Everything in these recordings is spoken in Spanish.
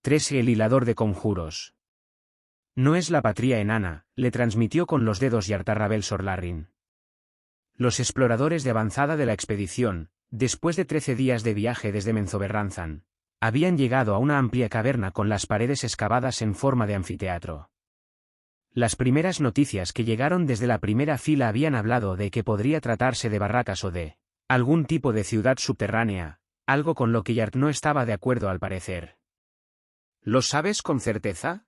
3. El hilador de conjuros. No es la patria enana, le transmitió con los dedos Yard a Ravel Sorlarrin. Los exploradores de avanzada de la expedición, después de 13 días de viaje desde Menzoberranzan, habían llegado a una amplia caverna con las paredes excavadas en forma de anfiteatro. Las primeras noticias que llegaron desde la primera fila habían hablado de que podría tratarse de barracas o de algún tipo de ciudad subterránea, algo con lo que Yard no estaba de acuerdo al parecer. ¿Lo sabes con certeza?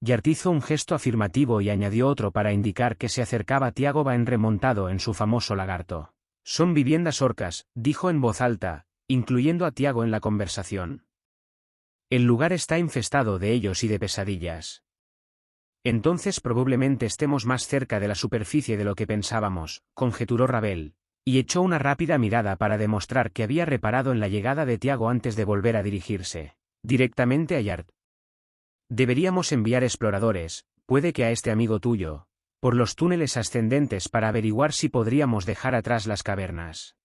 Yard hizo un gesto afirmativo y añadió otro para indicar que se acercaba Tiago Baen remontado en su famoso lagarto. Son viviendas orcas, dijo en voz alta, incluyendo a Tiago en la conversación. El lugar está infestado de ellos y de pesadillas. Entonces probablemente estemos más cerca de la superficie de lo que pensábamos, conjeturó Ravel, y echó una rápida mirada para demostrar que había reparado en la llegada de Tiago antes de volver a dirigirse directamente a Yard. Deberíamos enviar exploradores, puede que a este amigo tuyo, por los túneles ascendentes para averiguar si podríamos dejar atrás las cavernas.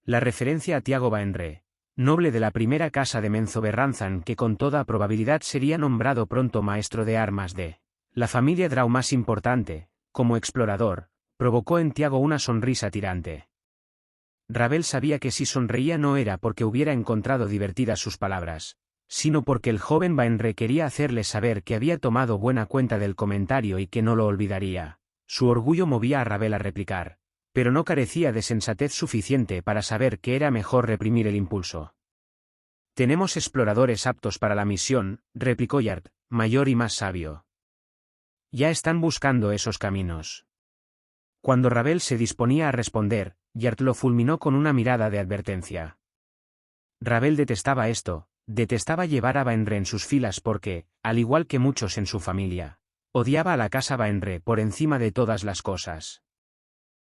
La referencia a Tiago Baenre, noble de la primera casa de Menzoberranzan que con toda probabilidad sería nombrado pronto maestro de armas de la familia Drau más importante, como explorador, provocó en Tiago una sonrisa tirante. Ravel sabía que si sonreía no era porque hubiera encontrado divertidas sus palabras, sino porque el joven Baenre quería hacerle saber que había tomado buena cuenta del comentario y que no lo olvidaría. Su orgullo movía a Ravel a replicar, pero no carecía de sensatez suficiente para saber que era mejor reprimir el impulso. Tenemos exploradores aptos para la misión, replicó Yard, mayor y más sabio. Ya están buscando esos caminos. Cuando Ravel se disponía a responder, Yard lo fulminó con una mirada de advertencia. Ravel detestaba esto. Detestaba llevar a Baenre en sus filas porque, al igual que muchos en su familia, odiaba a la casa Baenre por encima de todas las cosas.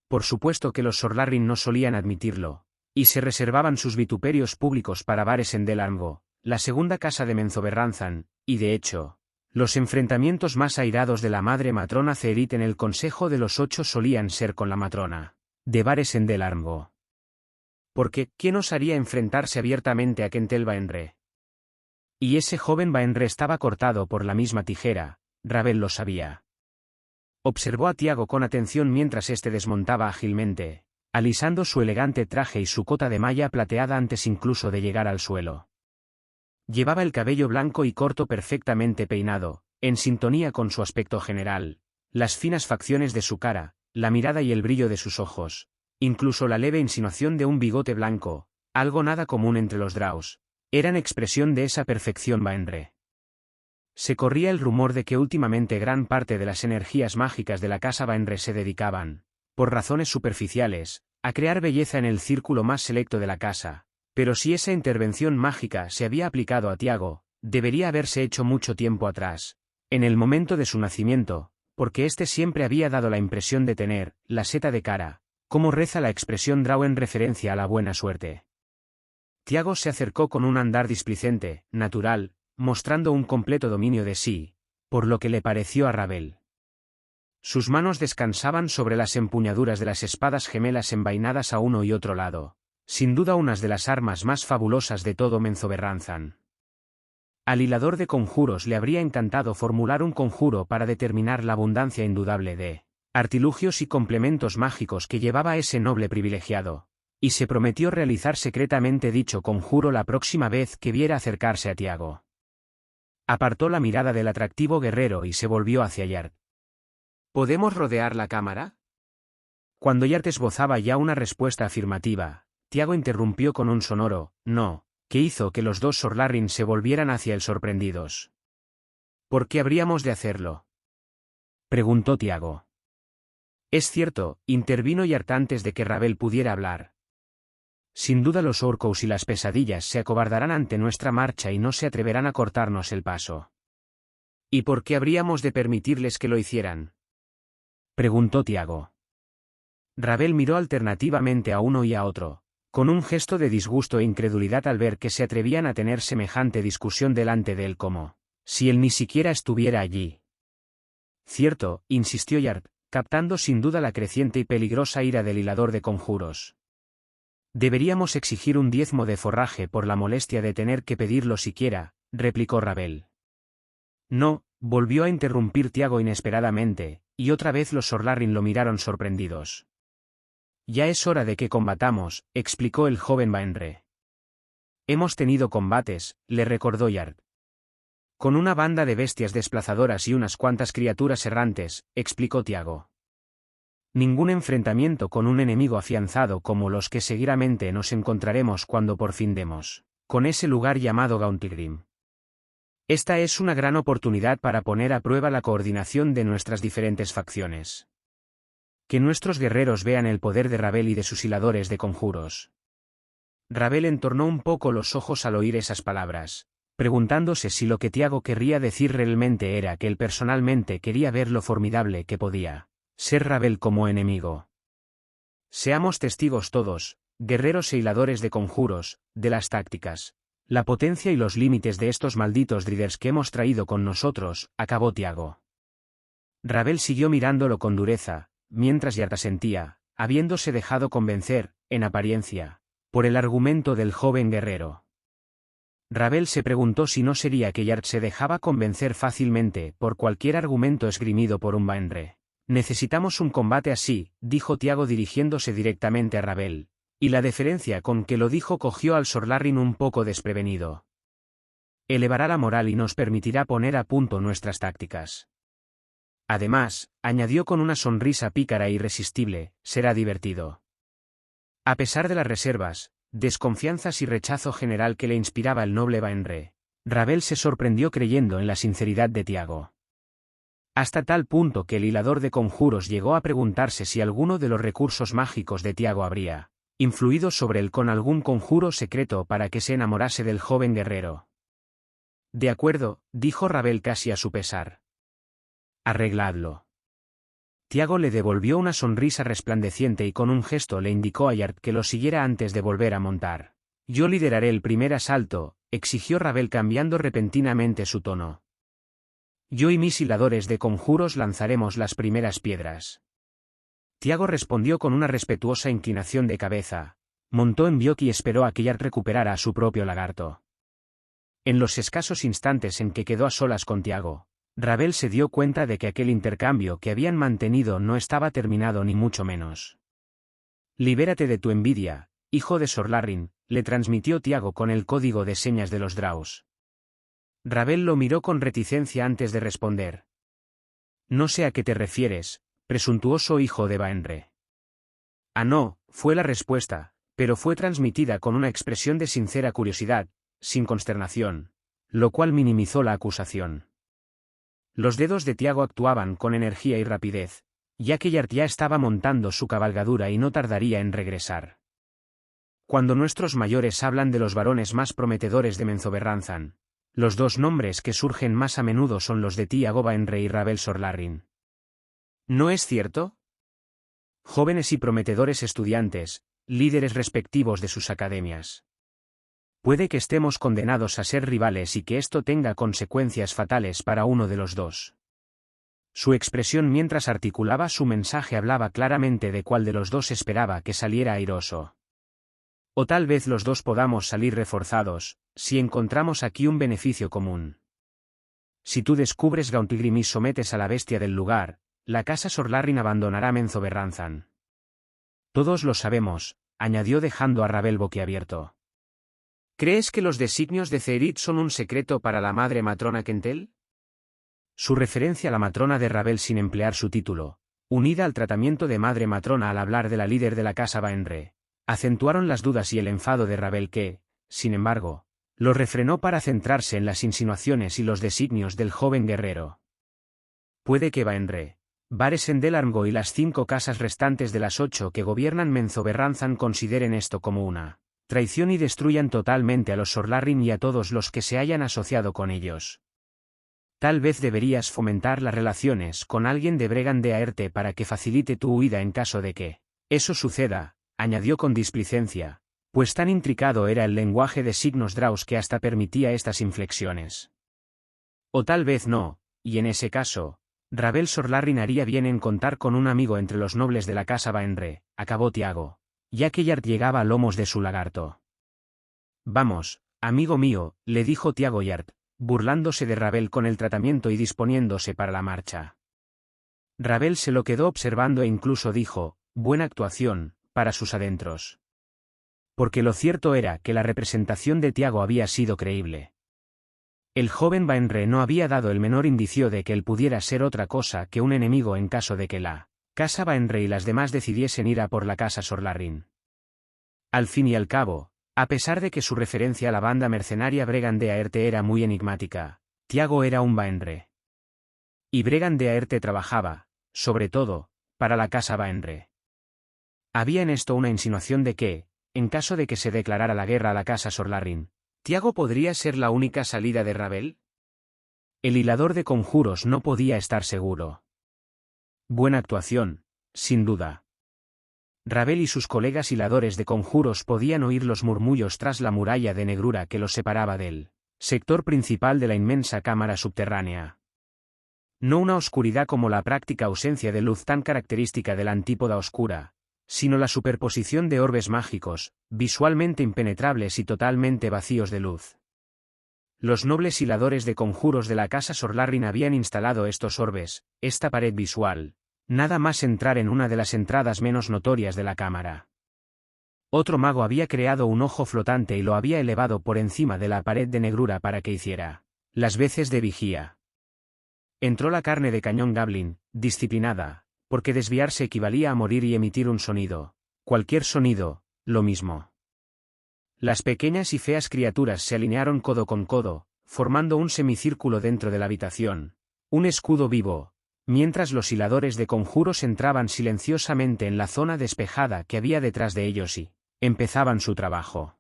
Por supuesto que los Sorlarrin no solían admitirlo, y se reservaban sus vituperios públicos para Bares en Del Argo, la segunda casa de Menzoberranzan, y de hecho, los enfrentamientos más airados de la madre matrona Cerit en el Consejo de los Ocho solían ser con la matrona de Bares en Del Argo. Porque, ¿quién osaría enfrentarse abiertamente a Kentel Baenre? Y ese joven Baenre estaba cortado por la misma tijera, Ravel lo sabía. Observó a Tiago con atención mientras éste desmontaba ágilmente, alisando su elegante traje y su cota de malla plateada antes incluso de llegar al suelo. Llevaba el cabello blanco y corto perfectamente peinado, en sintonía con su aspecto general, las finas facciones de su cara, la mirada y el brillo de sus ojos, incluso la leve insinuación de un bigote blanco, algo nada común entre los Draus, eran expresión de esa perfección Baenre. Se corría el rumor de que últimamente gran parte de las energías mágicas de la casa Baenre se dedicaban, por razones superficiales, a crear belleza en el círculo más selecto de la casa, pero si esa intervención mágica se había aplicado a Tiago, debería haberse hecho mucho tiempo atrás, en el momento de su nacimiento, porque éste siempre había dado la impresión de tener la seta de cara, como reza la expresión Drau en referencia a la buena suerte. Tiago se acercó con un andar displicente, natural, mostrando un completo dominio de sí, por lo que le pareció a Ravel. Sus manos descansaban sobre las empuñaduras de las espadas gemelas envainadas a uno y otro lado, sin duda unas de las armas más fabulosas de todo Menzoberranzan. Al hilador de conjuros le habría encantado formular un conjuro para determinar la abundancia indudable de artilugios y complementos mágicos que llevaba ese noble privilegiado, y se prometió realizar secretamente dicho conjuro la próxima vez que viera acercarse a Tiago. Apartó la mirada del atractivo guerrero y se volvió hacia Yard. ¿Podemos rodear la cámara? Cuando Yard esbozaba ya una respuesta afirmativa, Tiago interrumpió con un sonoro «no», que hizo que los dos Sorlarrin se volvieran hacia él sorprendidos. «¿Por qué habríamos de hacerlo?», preguntó Tiago. «Es cierto», intervino Yard antes de que Ravel pudiera hablar. «Sin duda los orcos y las pesadillas se acobardarán ante nuestra marcha y no se atreverán a cortarnos el paso». ¿Y por qué habríamos de permitirles que lo hicieran?», preguntó Tiago. Ravel miró alternativamente a uno y a otro, con un gesto de disgusto e incredulidad al ver que se atrevían a tener semejante discusión delante de él como si él ni siquiera estuviera allí. «Cierto», insistió Yard, captando sin duda la creciente y peligrosa ira del hilador de conjuros. «Deberíamos exigir un diezmo de forraje por la molestia de tener que pedirlo siquiera», replicó Rabel. No, volvió a interrumpir Tiago inesperadamente, y otra vez los Sorlarrin lo miraron sorprendidos. Ya es hora de que combatamos, explicó el joven Baenre. Hemos tenido combates, le recordó Yard. Con una banda de bestias desplazadoras y unas cuantas criaturas errantes, explicó Tiago. Ningún enfrentamiento con un enemigo afianzado como los que seguramente nos encontraremos cuando por fin demos con ese lugar llamado Gauntlgrim. Esta es una gran oportunidad para poner a prueba la coordinación de nuestras diferentes facciones. Que nuestros guerreros vean el poder de Rabel y de sus hiladores de conjuros. Rabel entornó un poco los ojos al oír esas palabras, preguntándose si lo que Tiago querría decir realmente era que él personalmente quería ver lo formidable que podía ser Rabel como enemigo. Seamos testigos todos, guerreros e hiladores de conjuros, de las tácticas, la potencia y los límites de estos malditos Driders que hemos traído con nosotros, acabó Tiago. Rabel siguió mirándolo con dureza, mientras Yard asentía, habiéndose dejado convencer, en apariencia, por el argumento del joven guerrero. Rabel se preguntó si no sería que Yard se dejaba convencer fácilmente por cualquier argumento esgrimido por un Baenre. Necesitamos un combate así, dijo Tiago dirigiéndose directamente a Rabel, y la deferencia con que lo dijo cogió al Sorlarrin un poco desprevenido. Elevará la moral y nos permitirá poner a punto nuestras tácticas. Además, añadió con una sonrisa pícara e irresistible, será divertido. A pesar de las reservas, desconfianzas y rechazo general que le inspiraba el noble Baenre, Rabel se sorprendió creyendo en la sinceridad de Tiago. Hasta tal punto que el hilador de conjuros llegó a preguntarse si alguno de los recursos mágicos de Tiago habría influido sobre él con algún conjuro secreto para que se enamorase del joven guerrero. De acuerdo, dijo Rabel casi a su pesar. Arregladlo. Tiago le devolvió una sonrisa resplandeciente y con un gesto le indicó a Yard que lo siguiera antes de volver a montar. Yo lideraré el primer asalto, exigió Rabel cambiando repentinamente su tono. Yo y mis hiladores de conjuros lanzaremos las primeras piedras. Tiago respondió con una respetuosa inclinación de cabeza, montó en Bjork y esperó a que Yard recuperara a su propio lagarto. En los escasos instantes en que quedó a solas con Tiago, Rabel se dio cuenta de que aquel intercambio que habían mantenido no estaba terminado ni mucho menos. Libérate de tu envidia, hijo de Sorlarrin, le transmitió Tiago con el código de señas de los Draus. Rabel lo miró con reticencia antes de responder. No sé a qué te refieres, presuntuoso hijo de Baenre. Ah, no, fue la respuesta, pero fue transmitida con una expresión de sincera curiosidad, sin consternación, lo cual minimizó la acusación. Los dedos de Tiago actuaban con energía y rapidez, ya que Yard ya estaba montando su cabalgadura y no tardaría en regresar. Cuando nuestros mayores hablan de los varones más prometedores de Menzoberranzan, los dos nombres que surgen más a menudo son los de Tiago Baenre y Rabel Sorlarrin. ¿No es cierto? Jóvenes y prometedores estudiantes, líderes respectivos de sus academias. Puede que estemos condenados a ser rivales y que esto tenga consecuencias fatales para uno de los dos. Su expresión mientras articulaba su mensaje hablaba claramente de cuál de los dos esperaba que saliera airoso. O tal vez los dos podamos salir reforzados, si encontramos aquí un beneficio común. Si tú descubres Gauntlgrim y sometes a la bestia del lugar, la casa Sorlarrin abandonará Menzoberranzan. Todos lo sabemos, añadió dejando a Rabel boquiabierto. ¿Crees que los designios de Cerit son un secreto para la madre matrona Kentel? Su referencia a la matrona de Rabel sin emplear su título, unida al tratamiento de madre matrona al hablar de la líder de la casa Baenre, acentuaron las dudas y el enfado de Rabel que, sin embargo, lo refrenó para centrarse en las insinuaciones y los designios del joven guerrero. Puede que Baenre, Baresendelarmgo y las 5 casas restantes de las 8 que gobiernan Menzoberranzan consideren esto como una traición y destruyan totalmente a los Sorlarrin y a todos los que se hayan asociado con ellos. Tal vez deberías fomentar las relaciones con alguien de Bregan de Aerte para que facilite tu huida en caso de que eso suceda, añadió con displicencia, pues tan intricado era el lenguaje de signos Draus que hasta permitía estas inflexiones. O tal vez no, y en ese caso, Rabel Sorlarrin haría bien en contar con un amigo entre los nobles de la casa Baenre, acabó Tiago, ya que Yard llegaba a lomos de su lagarto. Vamos, amigo mío, le dijo Tiago Yard, burlándose de Ravel con el tratamiento y disponiéndose para la marcha. Ravel se lo quedó observando e incluso dijo, buena actuación, para sus adentros. Porque lo cierto era que la representación de Tiago había sido creíble. El joven Wainre no había dado el menor indicio de que él pudiera ser otra cosa que un enemigo en caso de que la casa Wainre y las demás decidiesen ir a por la casa Sorlarrin. Al fin y al cabo, a pesar de que su referencia a la banda mercenaria Bregan de Aerte era muy enigmática, Tiago era un Wainre. Y Bregan de Aerte trabajaba, sobre todo, para la casa Wainre. Había en esto una insinuación de que, en caso de que se declarara la guerra a la casa Sorlarrin, ¿Tiago podría ser la única salida de Ravel? El hilador de conjuros no podía estar seguro. Buena actuación, sin duda. Ravel y sus colegas hiladores de conjuros podían oír los murmullos tras la muralla de negrura que los separaba del sector principal de la inmensa cámara subterránea. No una oscuridad como la práctica ausencia de luz tan característica de la antípoda oscura, sino la superposición de orbes mágicos, visualmente impenetrables y totalmente vacíos de luz. Los nobles hiladores de conjuros de la casa Sorlarrin habían instalado estos orbes, esta pared visual, nada más entrar en una de las entradas menos notorias de la cámara. Otro mago había creado un ojo flotante y lo había elevado por encima de la pared de negrura para que hiciera las veces de vigía. Entró la carne de cañón Goblin, disciplinada, porque desviarse equivalía a morir y emitir un sonido. Cualquier sonido, lo mismo. Las pequeñas y feas criaturas se alinearon codo con codo, formando un semicírculo dentro de la habitación, un escudo vivo, mientras los hiladores de conjuros entraban silenciosamente en la zona despejada que había detrás de ellos y empezaban su trabajo.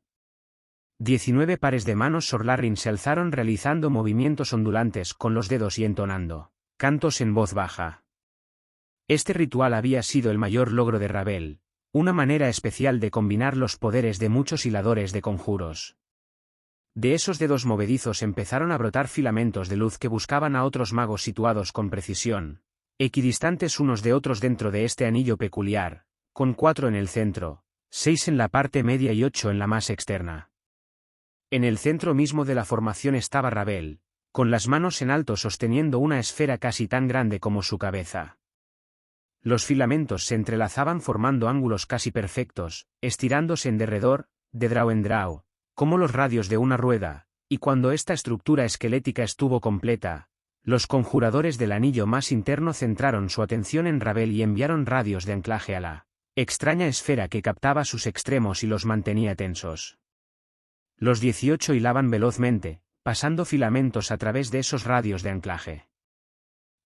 19 pares de manos Sorlarrin se alzaron realizando movimientos ondulantes con los dedos y entonando cantos en voz baja. Este ritual había sido el mayor logro de Ravel, una manera especial de combinar los poderes de muchos hiladores de conjuros. De esos dedos movedizos empezaron a brotar filamentos de luz que buscaban a otros magos situados con precisión, equidistantes unos de otros dentro de este anillo peculiar, con 4 en el centro, 6 en la parte media y 8 en la más externa. En el centro mismo de la formación estaba Ravel, con las manos en alto sosteniendo una esfera casi tan grande como su cabeza. Los filamentos se entrelazaban formando ángulos casi perfectos, estirándose en derredor, de draw en draw, como los radios de una rueda, y cuando esta estructura esquelética estuvo completa, los conjuradores del anillo más interno centraron su atención en Ravel y enviaron radios de anclaje a la extraña esfera que captaba sus extremos y los mantenía tensos. Los 18 hilaban velozmente, pasando filamentos a través de esos radios de anclaje.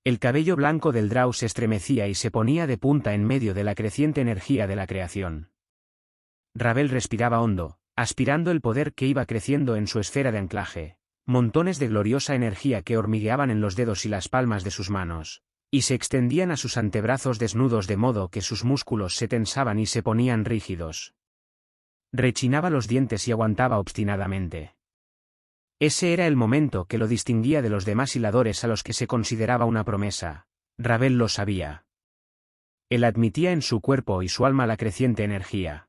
El cabello blanco del Drow se estremecía y se ponía de punta en medio de la creciente energía de la creación. Ravel respiraba hondo, aspirando el poder que iba creciendo en su esfera de anclaje, montones de gloriosa energía que hormigueaban en los dedos y las palmas de sus manos, y se extendían a sus antebrazos desnudos de modo que sus músculos se tensaban y se ponían rígidos. Rechinaba los dientes y aguantaba obstinadamente. Ese era el momento que lo distinguía de los demás hiladores a los que se consideraba una promesa. Ravel lo sabía. Él admitía en su cuerpo y su alma la creciente energía.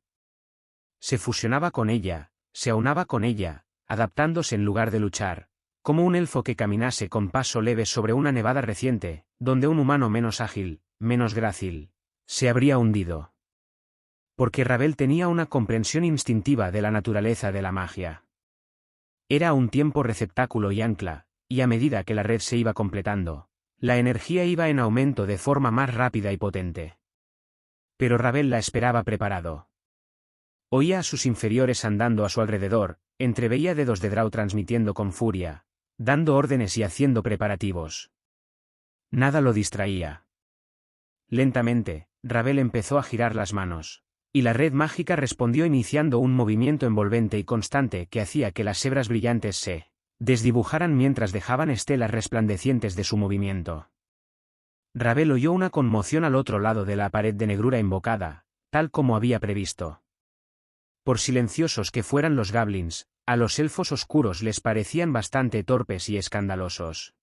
Se fusionaba con ella, se aunaba con ella, adaptándose en lugar de luchar, como un elfo que caminase con paso leve sobre una nevada reciente, donde un humano menos ágil, menos grácil, se habría hundido. Porque Ravel tenía una comprensión instintiva de la naturaleza de la magia. Era a un tiempo receptáculo y ancla, y a medida que la red se iba completando, la energía iba en aumento de forma más rápida y potente. Pero Ravel la esperaba preparado. Oía a sus inferiores andando a su alrededor, entreveía dedos de Drow transmitiendo con furia, dando órdenes y haciendo preparativos. Nada lo distraía. Lentamente, Ravel empezó a girar las manos, y la red mágica respondió iniciando un movimiento envolvente y constante que hacía que las hebras brillantes se desdibujaran mientras dejaban estelas resplandecientes de su movimiento. Ravel oyó una conmoción al otro lado de la pared de negrura invocada, tal como había previsto. Por silenciosos que fueran los goblins, a los elfos oscuros les parecían bastante torpes y escandalosos.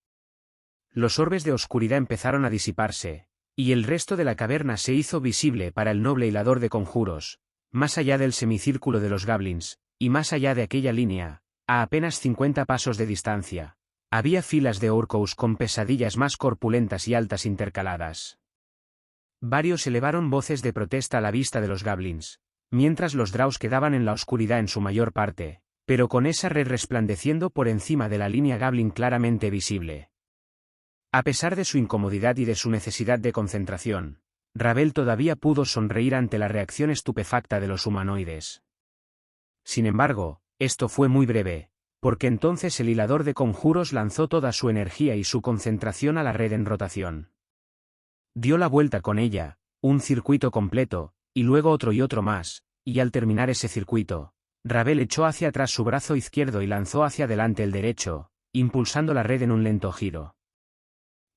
Los orbes de oscuridad empezaron a disiparse, y el resto de la caverna se hizo visible para el noble hilador de conjuros, más allá del semicírculo de los goblins, y más allá de aquella línea, a apenas 50 pasos de distancia, Había filas de Orcos con pesadillas más corpulentas y altas intercaladas. Varios elevaron voces de protesta a la vista de los Goblins, mientras los Drows quedaban en la oscuridad en su mayor parte, pero con esa red resplandeciendo por encima de la línea Goblin claramente visible. A pesar de su incomodidad y de su necesidad de concentración, Ravel todavía pudo sonreír ante la reacción estupefacta de los humanoides. Sin embargo, esto fue muy breve, porque entonces el hilador de conjuros lanzó toda su energía y su concentración a la red en rotación. Dio la vuelta con ella, un circuito completo, y luego otro y otro más, y al terminar ese circuito, Ravel echó hacia atrás su brazo izquierdo y lanzó hacia adelante el derecho, impulsando la red en un lento giro.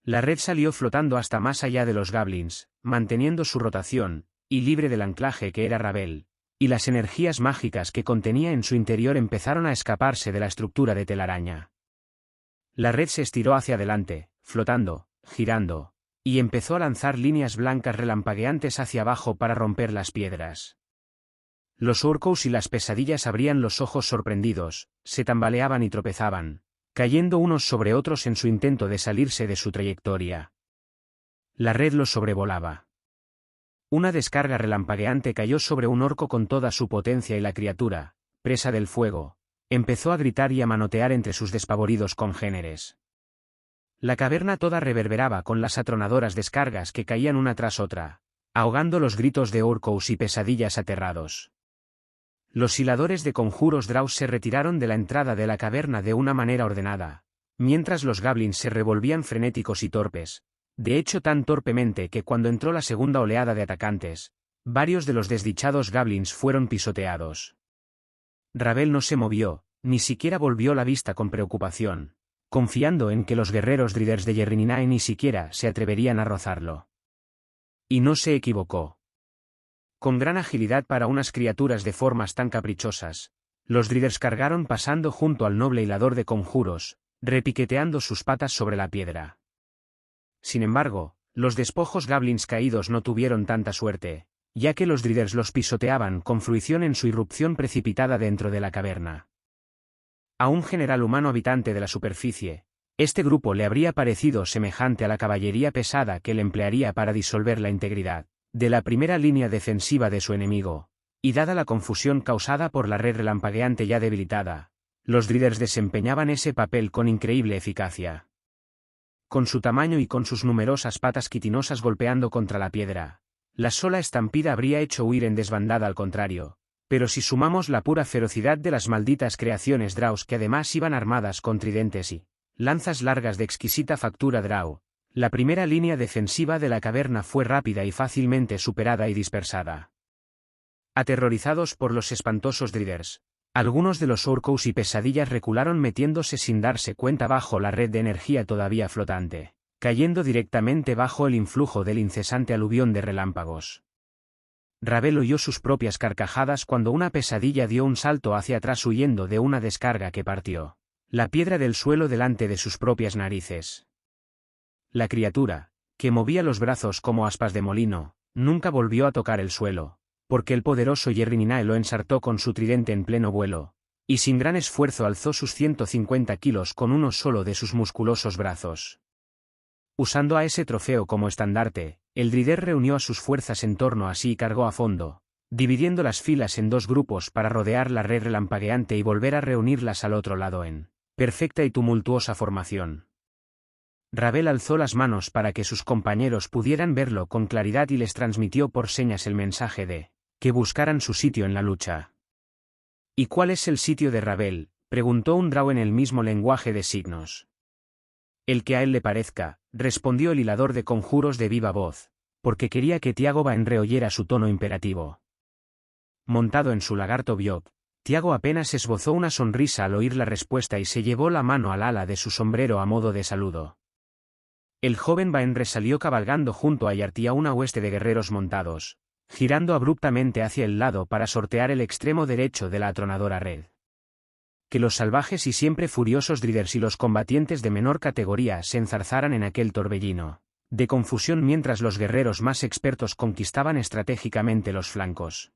La red salió flotando hasta más allá de los Goblins, manteniendo su rotación, y libre del anclaje que era Ravel, y las energías mágicas que contenía en su interior empezaron a escaparse de la estructura de telaraña. La red se estiró hacia adelante, flotando, girando, y empezó a lanzar líneas blancas relampagueantes hacia abajo para romper las piedras. Los Orcos y las pesadillas abrían los ojos sorprendidos, se tambaleaban y tropezaban, cayendo unos sobre otros en su intento de salirse de su trayectoria. La red los sobrevolaba. Una descarga relampagueante cayó sobre un orco con toda su potencia y la criatura, presa del fuego, empezó a gritar y a manotear entre sus despavoridos congéneres. La caverna toda reverberaba con las atronadoras descargas que caían una tras otra, ahogando los gritos de Orcos y pesadillas aterrados. Los hiladores de conjuros Drows se retiraron de la entrada de la caverna de una manera ordenada, mientras los Goblins se revolvían frenéticos y torpes, de hecho tan torpemente que cuando entró la segunda oleada de atacantes, varios de los desdichados Goblins fueron pisoteados. Ravel no se movió, ni siquiera volvió la vista con preocupación, confiando en que los guerreros Driders de Yerrininae ni siquiera se atreverían a rozarlo. Y no se equivocó. Con gran agilidad para unas criaturas de formas tan caprichosas, los Driders cargaron pasando junto al noble hilador de conjuros, repiqueteando sus patas sobre la piedra. Sin embargo, los despojos Goblins caídos no tuvieron tanta suerte, ya que los Driders los pisoteaban con fruición en su irrupción precipitada dentro de la caverna. A un general humano habitante de la superficie, este grupo le habría parecido semejante a la caballería pesada que él emplearía para disolver la integridad de la primera línea defensiva de su enemigo, y dada la confusión causada por la red relampagueante ya debilitada, los Driders desempeñaban ese papel con increíble eficacia. Con su tamaño y con sus numerosas patas quitinosas golpeando contra la piedra, la sola estampida habría hecho huir en desbandada al contrario, pero si sumamos la pura ferocidad de las malditas creaciones Drows que además iban armadas con tridentes y lanzas largas de exquisita factura Drow, la primera línea defensiva de la caverna fue rápida y fácilmente superada y dispersada. Aterrorizados por los espantosos Driders, algunos de los Orcos y pesadillas recularon metiéndose sin darse cuenta bajo la red de energía todavía flotante, cayendo directamente bajo el influjo del incesante aluvión de relámpagos. Ravel oyó sus propias carcajadas cuando una pesadilla dio un salto hacia atrás huyendo de una descarga que partió la piedra del suelo delante de sus propias narices. La criatura, que movía los brazos como aspas de molino, nunca volvió a tocar el suelo, porque el poderoso Yerrininae lo ensartó con su tridente en pleno vuelo, y sin gran esfuerzo alzó sus 150 kilos con uno solo de sus musculosos brazos. Usando a ese trofeo como estandarte, el Drider reunió a sus fuerzas en torno a sí y cargó a fondo, dividiendo las filas en dos grupos para rodear la red relampagueante y volver a reunirlas al otro lado en perfecta y tumultuosa formación. Ravel alzó las manos para que sus compañeros pudieran verlo con claridad y les transmitió por señas el mensaje de que buscaran su sitio en la lucha. ¿Y cuál es el sitio de Ravel?, preguntó un Drow en el mismo lenguaje de signos. El que a él le parezca, respondió el hilador de conjuros de viva voz, porque quería que Tiago Baenre oyera su tono imperativo. Montado en su lagarto Biop, Tiago apenas esbozó una sonrisa al oír la respuesta y se llevó la mano al ala de su sombrero a modo de saludo. El joven Baenre salió cabalgando junto a Yartia una hueste de guerreros montados, girando abruptamente hacia el lado para sortear el extremo derecho de la atronadora red. Que los salvajes y siempre furiosos Driders y los combatientes de menor categoría se enzarzaran en aquel torbellino de confusión mientras los guerreros más expertos conquistaban estratégicamente los flancos.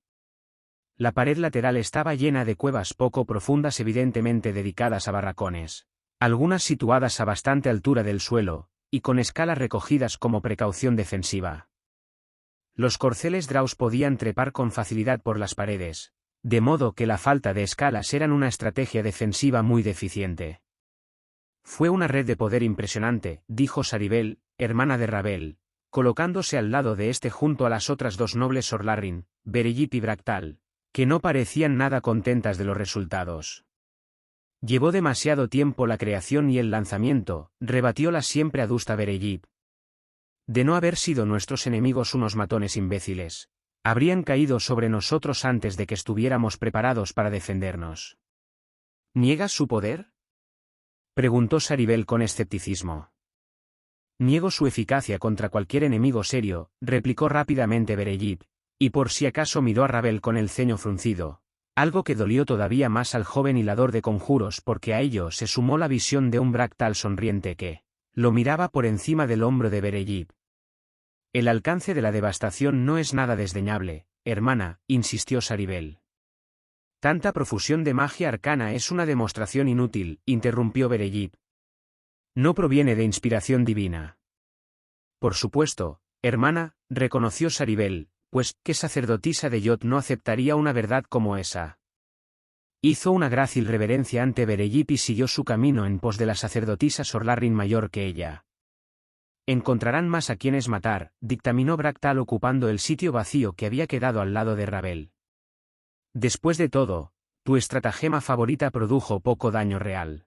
La pared lateral estaba llena de cuevas poco profundas evidentemente dedicadas a barracones, algunas situadas a bastante altura del suelo, y con escalas recogidas como precaución defensiva. Los corceles Draus podían trepar con facilidad por las paredes, de modo que la falta de escalas eran una estrategia defensiva muy deficiente. Fue una red de poder impresionante, dijo Saribel, hermana de Ravel, colocándose al lado de este junto a las otras dos nobles Sorlarrin, Berejip y Bractal, que no parecían nada contentas de los resultados. Llevó demasiado tiempo la creación y el lanzamiento, rebatió la siempre adusta Berejip. De no haber sido nuestros enemigos unos matones imbéciles, habrían caído sobre nosotros antes de que estuviéramos preparados para defendernos. ¿Niegas su poder?, preguntó Saribel con escepticismo. Niego su eficacia contra cualquier enemigo serio, replicó rápidamente Berejip, y por si acaso miró a Ravel con el ceño fruncido, algo que dolió todavía más al joven hilador de conjuros porque a ello se sumó la visión de un Bractal sonriente que lo miraba por encima del hombro de Berejip. El alcance de la devastación no es nada desdeñable, hermana, insistió Saribel. Tanta profusión de magia arcana es una demostración inútil, interrumpió Berejip. No proviene de inspiración divina. Por supuesto, hermana, reconoció Saribel, pues, ¿qué sacerdotisa de Yot no aceptaría una verdad como esa? Hizo una grácil reverencia ante Berejip y siguió su camino en pos de la sacerdotisa Sorlarrin mayor que ella. Encontrarán más a quienes matar, dictaminó Bractal ocupando el sitio vacío que había quedado al lado de Ravel. Después de todo, tu estratagema favorita produjo poco daño real.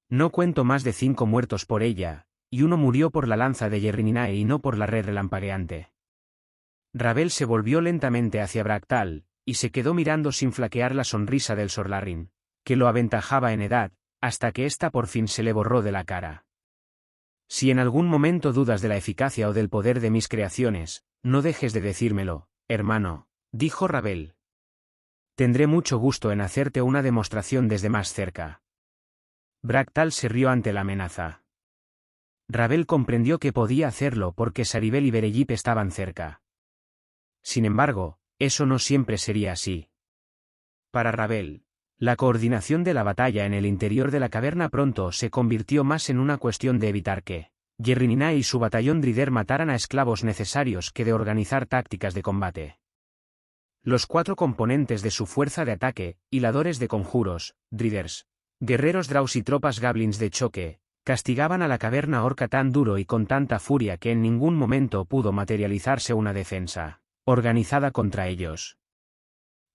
No cuento más de 5 muertos por ella, y uno murió por la lanza de Yerrininae y no por la red relampagueante. Ravel se volvió lentamente hacia Bractal, y se quedó mirando sin flaquear la sonrisa del Sorlarrin, que lo aventajaba en edad, hasta que ésta por fin se le borró de la cara. Si en algún momento dudas de la eficacia o del poder de mis creaciones, no dejes de decírmelo, hermano, dijo Ravel. Tendré mucho gusto en hacerte una demostración desde más cerca. Bractal se rió ante la amenaza. Ravel comprendió que podía hacerlo porque Saribel y Berejip estaban cerca. Sin embargo, eso no siempre sería así. Para Ravel, la coordinación de la batalla en el interior de la caverna pronto se convirtió más en una cuestión de evitar que Yerrininae y su batallón Drider mataran a esclavos necesarios que de organizar tácticas de combate. Los 4 componentes de su fuerza de ataque, hiladores de conjuros, Driders, guerreros Draus y tropas Goblins de choque, castigaban a la caverna orca tan duro y con tanta furia que en ningún momento pudo materializarse una defensa organizada contra ellos.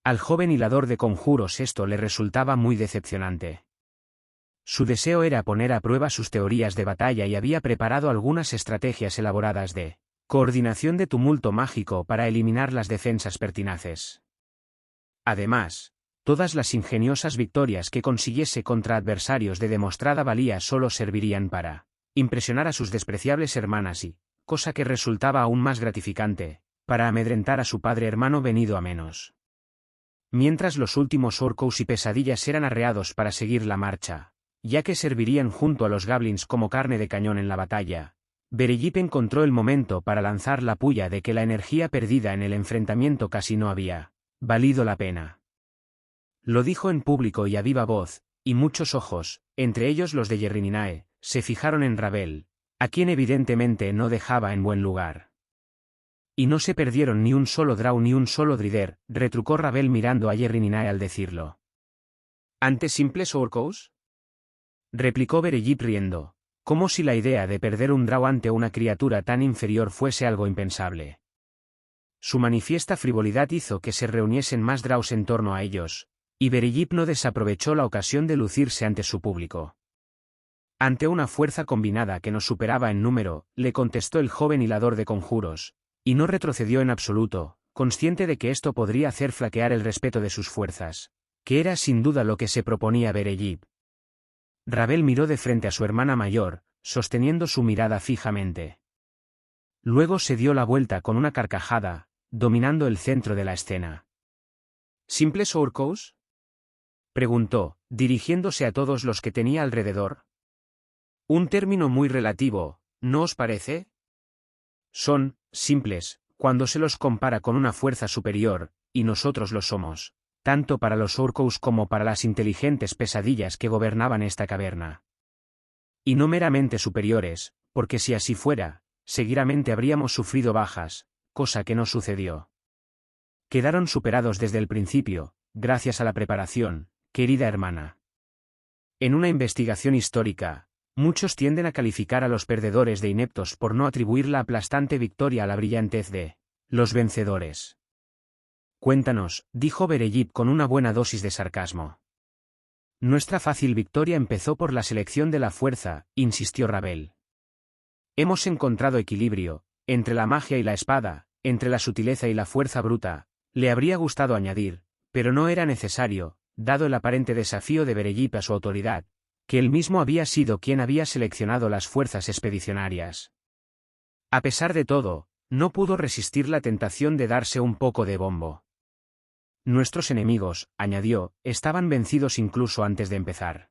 Al joven hilador de conjuros esto le resultaba muy decepcionante. Su deseo era poner a prueba sus teorías de batalla y había preparado algunas estrategias elaboradas de coordinación de tumulto mágico para eliminar las defensas pertinaces. Además, todas las ingeniosas victorias que consiguiese contra adversarios de demostrada valía solo servirían para impresionar a sus despreciables hermanas y, cosa que resultaba aún más gratificante, para amedrentar a su padre hermano venido a menos. Mientras los últimos Orcos y pesadillas eran arreados para seguir la marcha, ya que servirían junto a los Goblins como carne de cañón en la batalla, Berejip encontró el momento para lanzar la puya de que la energía perdida en el enfrentamiento casi no había valido la pena. Lo dijo en público y a viva voz, y muchos ojos, entre ellos los de Yerrininae, se fijaron en Ravel, a quien evidentemente no dejaba en buen lugar. Y no se perdieron ni un solo Drow ni un solo Drider, retrucó Ravel mirando a Yerrininae al decirlo. ¿Ante simples Orcos?, replicó Berejip riendo, como si la idea de perder un Drow ante una criatura tan inferior fuese algo impensable. Su manifiesta frivolidad hizo que se reuniesen más Drows en torno a ellos, y Berejip no desaprovechó la ocasión de lucirse ante su público. Ante una fuerza combinada que nos superaba en número, le contestó el joven hilador de conjuros, y no retrocedió en absoluto, consciente de que esto podría hacer flaquear el respeto de sus fuerzas, que era sin duda lo que se proponía Berejip. Ravel miró de frente a su hermana mayor, sosteniendo su mirada fijamente. Luego se dio la vuelta con una carcajada, dominando el centro de la escena. ¿Simples Orcos?, preguntó, dirigiéndose a todos los que tenía alrededor. Un término muy relativo, ¿no os parece? Son simples cuando se los compara con una fuerza superior, y nosotros lo somos, tanto para los Orcos como para las inteligentes pesadillas que gobernaban esta caverna. Y no meramente superiores, porque si así fuera, seguramente habríamos sufrido bajas, cosa que no sucedió. Quedaron superados desde el principio, gracias a la preparación, querida hermana. En una investigación histórica, muchos tienden a calificar a los perdedores de ineptos por no atribuir la aplastante victoria a la brillantez de los vencedores. Cuéntanos, dijo Berejip con una buena dosis de sarcasmo. Nuestra fácil victoria empezó por la selección de la fuerza, insistió Ravel. Hemos encontrado equilibrio, entre la magia y la espada, entre la sutileza y la fuerza bruta, le habría gustado añadir, pero no era necesario, dado el aparente desafío de Berejip a su autoridad, que él mismo había sido quien había seleccionado las fuerzas expedicionarias. A pesar de todo, no pudo resistir la tentación de darse un poco de bombo. Nuestros enemigos, añadió, estaban vencidos incluso antes de empezar.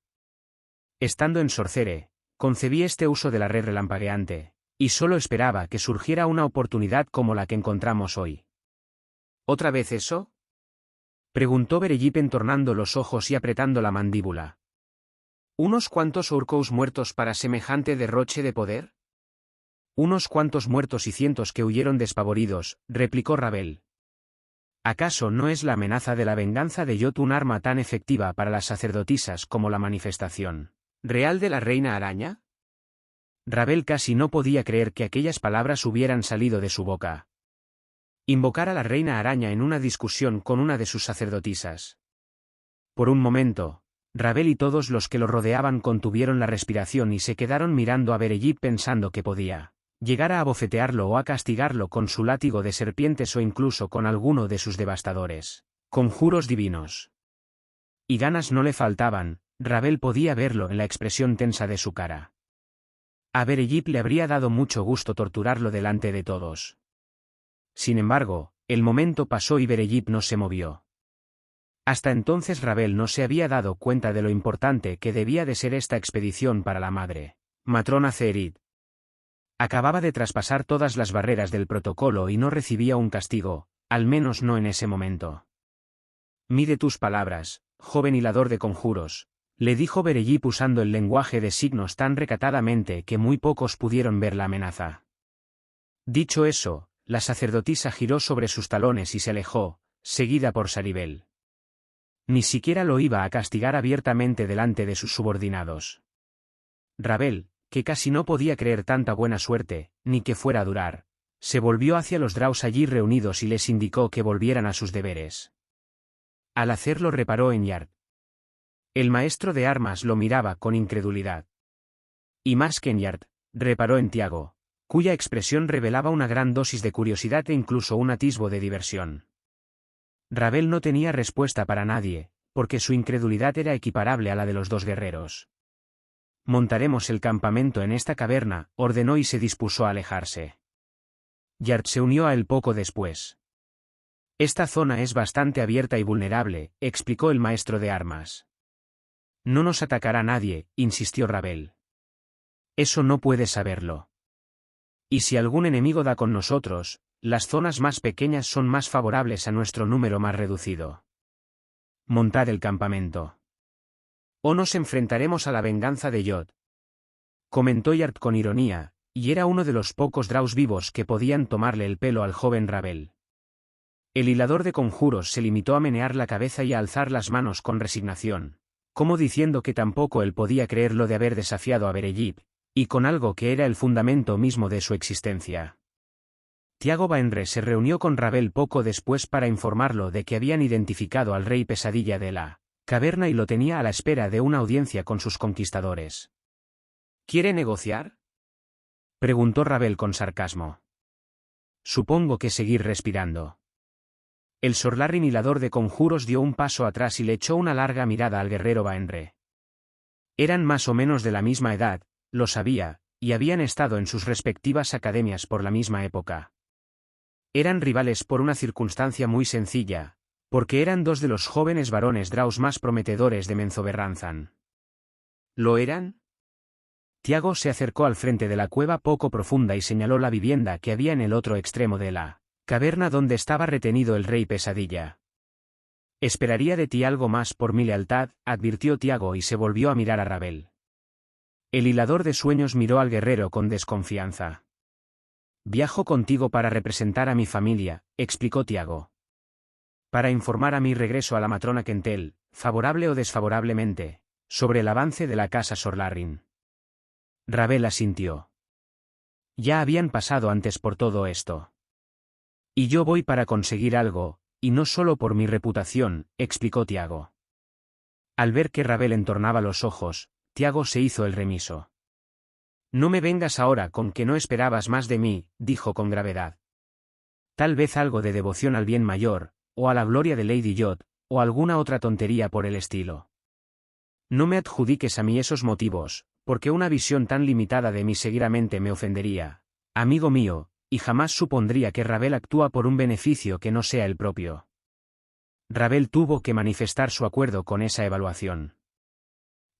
Estando en Sorcere, concebí este uso de la red relampagueante, y solo esperaba que surgiera una oportunidad como la que encontramos hoy. ¿Otra vez eso? Preguntó Berejip entornando los ojos y apretando la mandíbula. ¿Unos cuantos Urkous muertos para semejante derroche de poder? Unos cuantos muertos y cientos que huyeron despavoridos, replicó Ravel. ¿Acaso no es la amenaza de la venganza de Yot un arma tan efectiva para las sacerdotisas como la manifestación real de la reina araña? Ravel casi no podía creer que aquellas palabras hubieran salido de su boca. Invocar a la reina araña en una discusión con una de sus sacerdotisas. Por un momento, Ravel y todos los que lo rodeaban contuvieron la respiración y se quedaron mirando a Berejip pensando que podía llegar a abofetearlo o a castigarlo con su látigo de serpientes o incluso con alguno de sus devastadores conjuros divinos. Y ganas no le faltaban, Ravel podía verlo en la expresión tensa de su cara. A Berejip le habría dado mucho gusto torturarlo delante de todos. Sin embargo, el momento pasó y Berejip no se movió. Hasta entonces Ravel no se había dado cuenta de lo importante que debía de ser esta expedición para la madre, matrona Zeherit. Acababa de traspasar todas las barreras del protocolo y no recibía un castigo, al menos no en ese momento. Mide tus palabras, joven hilador de conjuros, le dijo Berejip usando el lenguaje de signos tan recatadamente que muy pocos pudieron ver la amenaza. Dicho eso, la sacerdotisa giró sobre sus talones y se alejó, seguida por Saribel. Ni siquiera lo iba a castigar abiertamente delante de sus subordinados. Ravel, que casi no podía creer tanta buena suerte, ni que fuera a durar, se volvió hacia los Draus allí reunidos y les indicó que volvieran a sus deberes. Al hacerlo reparó en Yard. El maestro de armas lo miraba con incredulidad. Y más que en Yard, reparó en Tiago, cuya expresión revelaba una gran dosis de curiosidad e incluso un atisbo de diversión. Ravel no tenía respuesta para nadie, porque su incredulidad era equiparable a la de los dos guerreros. Montaremos el campamento en esta caverna, ordenó y se dispuso a alejarse. Yard se unió a él poco después. Esta zona es bastante abierta y vulnerable, explicó el maestro de armas. No nos atacará nadie, insistió Ravel. Eso no puedes saberlo. Y si algún enemigo da con nosotros, las zonas más pequeñas son más favorables a nuestro número más reducido. Montad el campamento. O nos enfrentaremos a la venganza de Yod. Comentó Yard con ironía, y era uno de los pocos Draus vivos que podían tomarle el pelo al joven Ravel. El hilador de conjuros se limitó a menear la cabeza y a alzar las manos con resignación, como diciendo que tampoco él podía creer lo de haber desafiado a Berejip, y con algo que era el fundamento mismo de su existencia. Tiago Baenre se reunió con Ravel poco después para informarlo de que habían identificado al rey pesadilla de la caverna y lo tenía a la espera de una audiencia con sus conquistadores. ¿Quiere negociar?, preguntó Ravel con sarcasmo. Supongo que seguir respirando. El Sorlarrin hilador de conjuros dio un paso atrás y le echó una larga mirada al guerrero Baenre. Eran más o menos de la misma edad, lo sabía, y habían estado en sus respectivas academias por la misma época. Eran rivales por una circunstancia muy sencilla, porque eran dos de los jóvenes varones Draus más prometedores de Menzoberranzan. ¿Lo eran? Tiago se acercó al frente de la cueva poco profunda y señaló la vivienda que había en el otro extremo de la caverna donde estaba retenido el rey pesadilla. Esperaría de ti algo más por mi lealtad, advirtió Tiago y se volvió a mirar a Ravel. El hilador de sueños miró al guerrero con desconfianza. Viajo contigo para representar a mi familia, explicó Tiago. Para informar a mi regreso a la matrona Kentel, favorable o desfavorablemente, sobre el avance de la casa Sorlarrin. Ravel asintió. Ya habían pasado antes por todo esto. Y yo voy para conseguir algo, y no solo por mi reputación, explicó Tiago. Al ver que Ravel entornaba los ojos, Tiago se hizo el remiso. No me vengas ahora con que no esperabas más de mí, dijo con gravedad. Tal vez algo de devoción al bien mayor, o a la gloria de Lady Jot, o alguna otra tontería por el estilo. No me adjudiques a mí esos motivos, porque una visión tan limitada de mí seguramente me ofendería, amigo mío, y jamás supondría que Ravel actúa por un beneficio que no sea el propio. Ravel tuvo que manifestar su acuerdo con esa evaluación.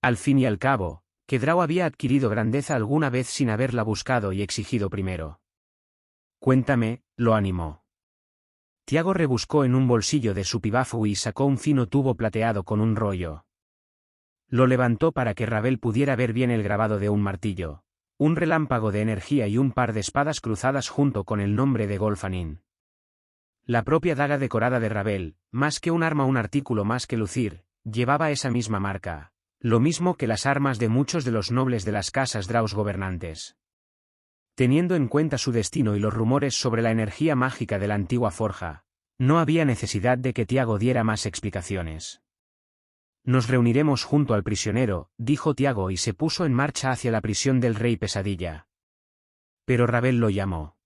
Al fin y al cabo, que Drow había adquirido grandeza alguna vez sin haberla buscado y exigido primero. Cuéntame, lo animó. Tiago rebuscó en un bolsillo de su pibafu y sacó un fino tubo plateado con un rollo. Lo levantó para que Ravel pudiera ver bien el grabado de un martillo, un relámpago de energía y un par de espadas cruzadas junto con el nombre de Golfanin. La propia daga decorada de Ravel, más que un arma, un artículo más que lucir, llevaba esa misma marca, lo mismo que las armas de muchos de los nobles de las casas Draus gobernantes. Teniendo en cuenta su destino y los rumores sobre la energía mágica de la antigua forja, no había necesidad de que Tiago diera más explicaciones. Nos reuniremos junto al prisionero, dijo Tiago y se puso en marcha hacia la prisión del Rey Pesadilla. Pero Ravel lo llamó.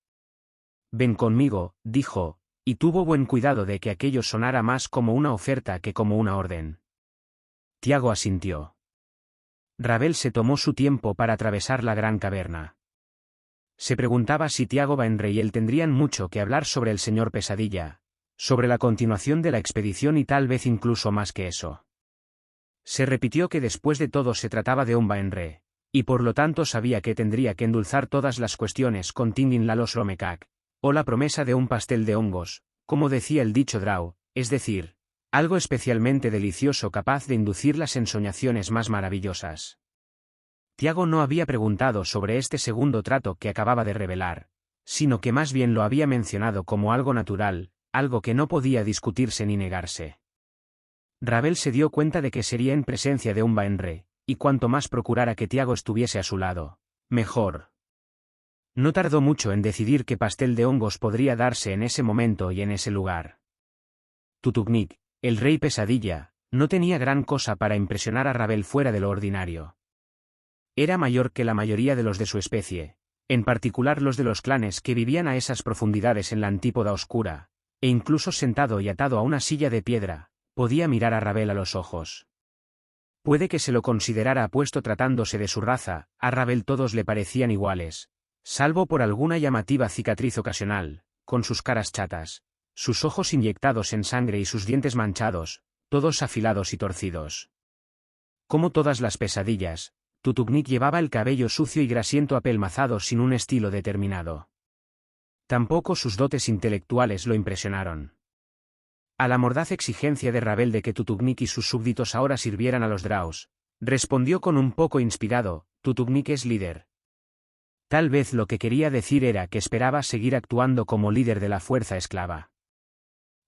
Ven conmigo, dijo, y tuvo buen cuidado de que aquello sonara más como una oferta que como una orden. Tiago asintió. Ravel se tomó su tiempo para atravesar la gran caverna. Se preguntaba si Tiago Baenre y él tendrían mucho que hablar sobre el señor Pesadilla, sobre la continuación de la expedición y tal vez incluso más que eso. Se repitió que después de todo se trataba de un Baenre, y por lo tanto sabía que tendría que endulzar todas las cuestiones con Tingin Lalos Romekak, o la promesa de un pastel de hongos, como decía el dicho Drow, es decir, algo especialmente delicioso capaz de inducir las ensoñaciones más maravillosas. Tiago no había preguntado sobre este segundo trato que acababa de revelar, sino que más bien lo había mencionado como algo natural, algo que no podía discutirse ni negarse. Ravel se dio cuenta de que sería en presencia de un Baenre, y cuanto más procurara que Tiago estuviese a su lado, mejor. No tardó mucho en decidir qué pastel de hongos podría darse en ese momento y en ese lugar. Tutugnik, el Rey Pesadilla, no tenía gran cosa para impresionar a Ravel fuera de lo ordinario. Era mayor que la mayoría de los de su especie, en particular los de los clanes que vivían a esas profundidades en la antípoda oscura, e incluso sentado y atado a una silla de piedra, podía mirar a Ravel a los ojos. Puede que se lo considerara apuesto tratándose de su raza, a Ravel todos le parecían iguales, salvo por alguna llamativa cicatriz ocasional, con sus caras chatas, sus ojos inyectados en sangre y sus dientes manchados, todos afilados y torcidos. Como todas las pesadillas, Tutugnik llevaba el cabello sucio y grasiento apelmazado sin un estilo determinado. Tampoco sus dotes intelectuales lo impresionaron. A la mordaz exigencia de Ravel de que Tutugnik y sus súbditos ahora sirvieran a los Draus, respondió con un poco inspirado, Tutugnik es líder. Tal vez lo que quería decir era que esperaba seguir actuando como líder de la fuerza esclava.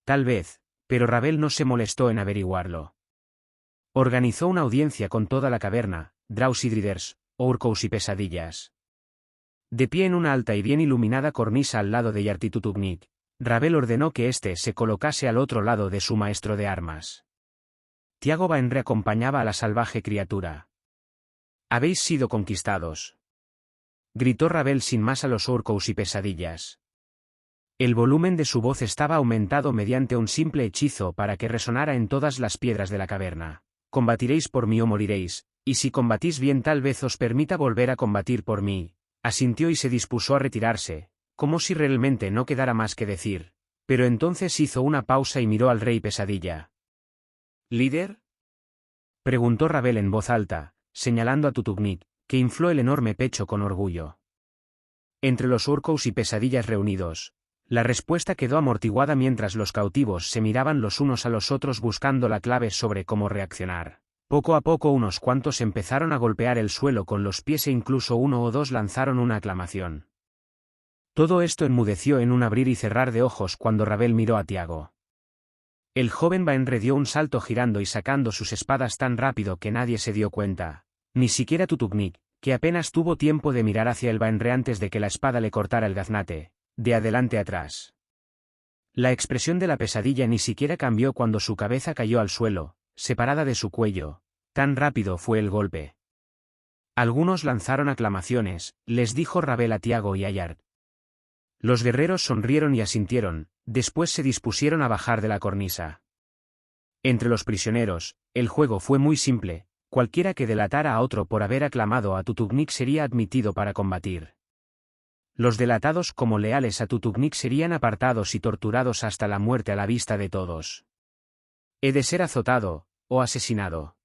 Tal vez, pero Ravel no se molestó en averiguarlo. Organizó una audiencia con toda la caverna, Draus y Driders, Urkous y Pesadillas. De pie en una alta y bien iluminada cornisa al lado de Yarti Tutugnik, Ravel ordenó que éste se colocase al otro lado de su maestro de armas. Tiago Baenre acompañaba a la salvaje criatura. «Habéis sido conquistados», gritó Ravel sin más a los Urkous y Pesadillas. El volumen de su voz estaba aumentado mediante un simple hechizo para que resonara en todas las piedras de la caverna. «Combatiréis por mí o moriréis, y si combatís bien tal vez os permita volver a combatir por mí», asintió y se dispuso a retirarse, como si realmente no quedara más que decir, pero entonces hizo una pausa y miró al Rey Pesadilla. «¿Líder?», preguntó Ravel en voz alta, señalando a Tutugnik, que infló el enorme pecho con orgullo. Entre los Urkous y Pesadillas reunidos, la respuesta quedó amortiguada mientras los cautivos se miraban los unos a los otros buscando la clave sobre cómo reaccionar. Poco a poco unos cuantos empezaron a golpear el suelo con los pies e incluso uno o dos lanzaron una aclamación. Todo esto enmudeció en un abrir y cerrar de ojos cuando Rabel miró a Tiago. El joven Baenre dio un salto girando y sacando sus espadas tan rápido que nadie se dio cuenta, ni siquiera Tutugnik, que apenas tuvo tiempo de mirar hacia el Baenre antes de que la espada le cortara el gaznate, de adelante atrás. La expresión de la pesadilla ni siquiera cambió cuando su cabeza cayó al suelo, separada de su cuello, tan rápido fue el golpe. Algunos lanzaron aclamaciones, les dijo Rabel a Tiago y a Yard. Los guerreros sonrieron y asintieron, después se dispusieron a bajar de la cornisa. Entre los prisioneros, el juego fue muy simple, cualquiera que delatara a otro por haber aclamado a Tutugnik sería admitido para combatir. Los delatados como leales a Tutugnik serían apartados y torturados hasta la muerte a la vista de todos. ¿He de ser azotado, o asesinado?,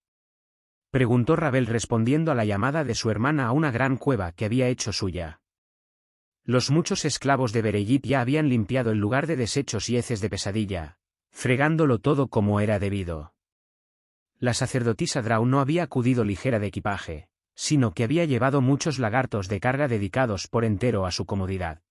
preguntó Rabel respondiendo a la llamada de su hermana a una gran cueva que había hecho suya. Los muchos esclavos de Berejip ya habían limpiado el lugar de desechos y heces de pesadilla, fregándolo todo como era debido. La sacerdotisa Drau no había acudido ligera de equipaje, sino que había llevado muchos lagartos de carga dedicados por entero a su comodidad.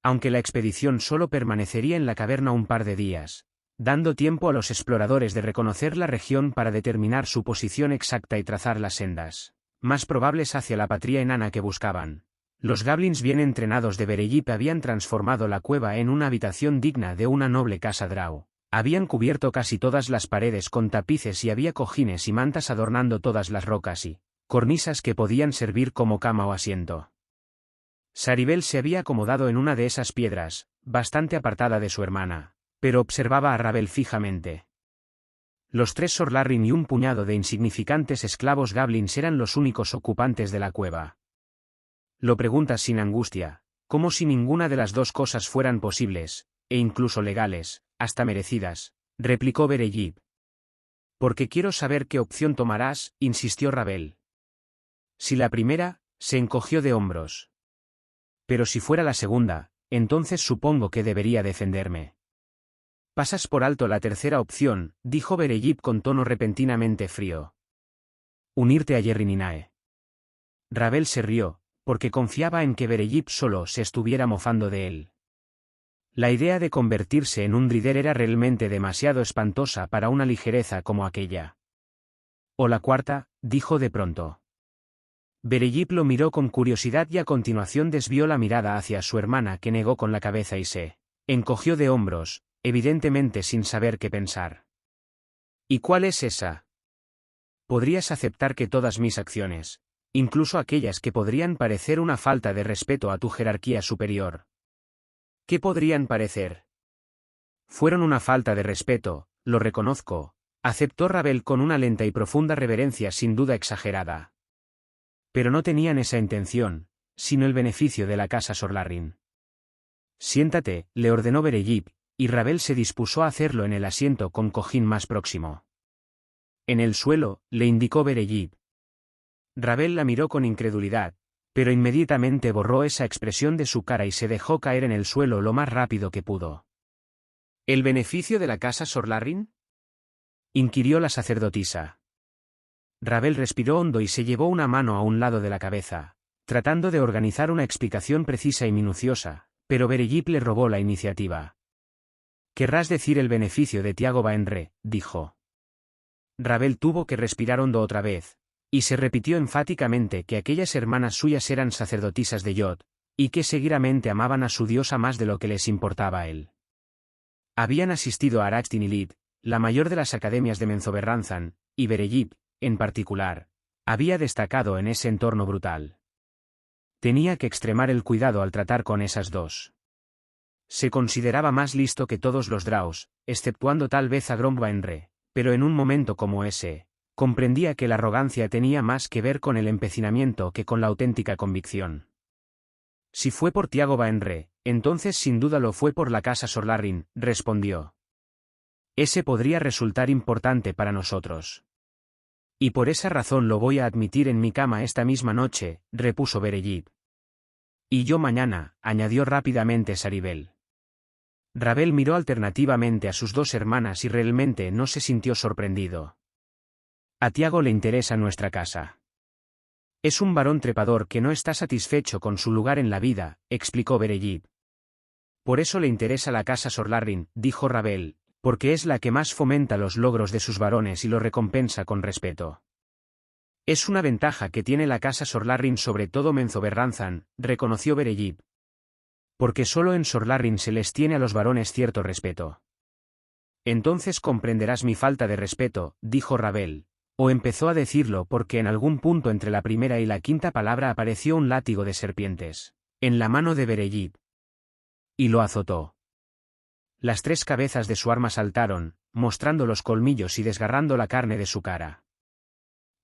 Aunque la expedición solo permanecería en la caverna un par de días, dando tiempo a los exploradores de reconocer la región para determinar su posición exacta y trazar las sendas más probables hacia la patria enana que buscaban. Los goblins bien entrenados de Berejip habían transformado la cueva en una habitación digna de una noble casa Drau. Habían cubierto casi todas las paredes con tapices y había cojines y mantas adornando todas las rocas y cornisas que podían servir como cama o asiento. Saribel se había acomodado en una de esas piedras, bastante apartada de su hermana, pero observaba a Rabel fijamente. Los 3 Sorlarrin y un puñado de insignificantes esclavos goblins eran los únicos ocupantes de la cueva. Lo preguntas sin angustia, como si ninguna de las dos cosas fueran posibles, e incluso legales, hasta merecidas, replicó Berejip. Porque quiero saber qué opción tomarás, insistió Rabel. Si la primera, se encogió de hombros. Pero si fuera la segunda, entonces supongo que debería defenderme. Pasas por alto la tercera opción, dijo Berejip con tono repentinamente frío. Unirte a Yerrininae. Rabel se rió, porque confiaba en que Berejip solo se estuviera mofando de él. La idea de convertirse en un Drider era realmente demasiado espantosa para una ligereza como aquella. O la cuarta, dijo de pronto. Berejip lo miró con curiosidad y a continuación desvió la mirada hacia su hermana que negó con la cabeza y se encogió de hombros, evidentemente sin saber qué pensar. ¿Y cuál es esa? Podrías aceptar que todas mis acciones, incluso aquellas que podrían parecer una falta de respeto a tu jerarquía superior. ¿Qué podrían parecer? Fueron una falta de respeto, lo reconozco, aceptó Rabel con una lenta y profunda reverencia sin duda exagerada. Pero no tenían esa intención, sino el beneficio de la casa Sorlarrin. Siéntate, le ordenó Berejip, y Rabel se dispuso a hacerlo en el asiento con cojín más próximo. En el suelo, le indicó Berejip. Rabel la miró con incredulidad, pero inmediatamente borró esa expresión de su cara y se dejó caer en el suelo lo más rápido que pudo. ¿El beneficio de la casa Sorlarrin?, inquirió la sacerdotisa. Rabel respiró hondo y se llevó una mano a un lado de la cabeza, tratando de organizar una explicación precisa y minuciosa, pero Berejip le robó la iniciativa. «Querrás decir el beneficio de Tiago Baenre», dijo. Rabel tuvo que respirar hondo otra vez, y se repitió enfáticamente que aquellas hermanas suyas eran sacerdotisas de Yod, y que seguidamente amaban a su diosa más de lo que les importaba a él. Habían asistido a Araxtinilid, la mayor de las academias de Menzoberranzan, y Berejip, en particular, había destacado en ese entorno brutal. Tenía que extremar el cuidado al tratar con esas dos. Se consideraba más listo que todos los Draus, exceptuando tal vez a Grom Baenre, pero en un momento como ese, comprendía que la arrogancia tenía más que ver con el empecinamiento que con la auténtica convicción. Si fue por Tiago Baenre, entonces sin duda lo fue por la casa Sorlarrin, respondió. Ese podría resultar importante para nosotros. Y por esa razón lo voy a admitir en mi cama esta misma noche, repuso Berejip. Y yo mañana, añadió rápidamente Saribel. Rabel miró alternativamente a sus dos hermanas y realmente no se sintió sorprendido. A Tiago le interesa nuestra casa. Es un varón trepador que no está satisfecho con su lugar en la vida, explicó Berejip. Por eso le interesa la casa Sorlarrin, dijo Rabel, porque es la que más fomenta los logros de sus varones y lo recompensa con respeto. Es una ventaja que tiene la casa Sorlarrin sobre todo Menzoberranzan, reconoció Berejip. Porque solo en Sorlarrin se les tiene a los varones cierto respeto. Entonces comprenderás mi falta de respeto, dijo Rabel. O empezó a decirlo porque en algún punto entre la primera y la quinta palabra apareció un látigo de serpientes, en la mano de Berejip. Y lo azotó. Las 3 cabezas de su arma saltaron, mostrando los colmillos y desgarrando la carne de su cara.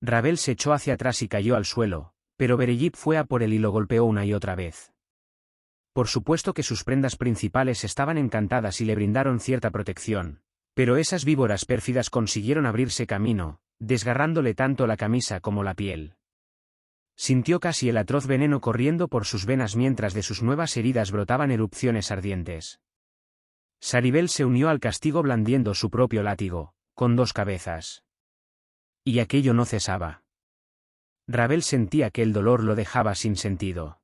Rabel se echó hacia atrás y cayó al suelo, pero Berejip fue a por él y lo golpeó una y otra vez. Por supuesto que sus prendas principales estaban encantadas y le brindaron cierta protección, pero esas víboras pérfidas consiguieron abrirse camino, desgarrándole tanto la camisa como la piel. Sintió casi el atroz veneno corriendo por sus venas mientras de sus nuevas heridas brotaban erupciones ardientes. Saribel se unió al castigo blandiendo su propio látigo, con 2 cabezas. Y aquello no cesaba. Rabel sentía que el dolor lo dejaba sin sentido.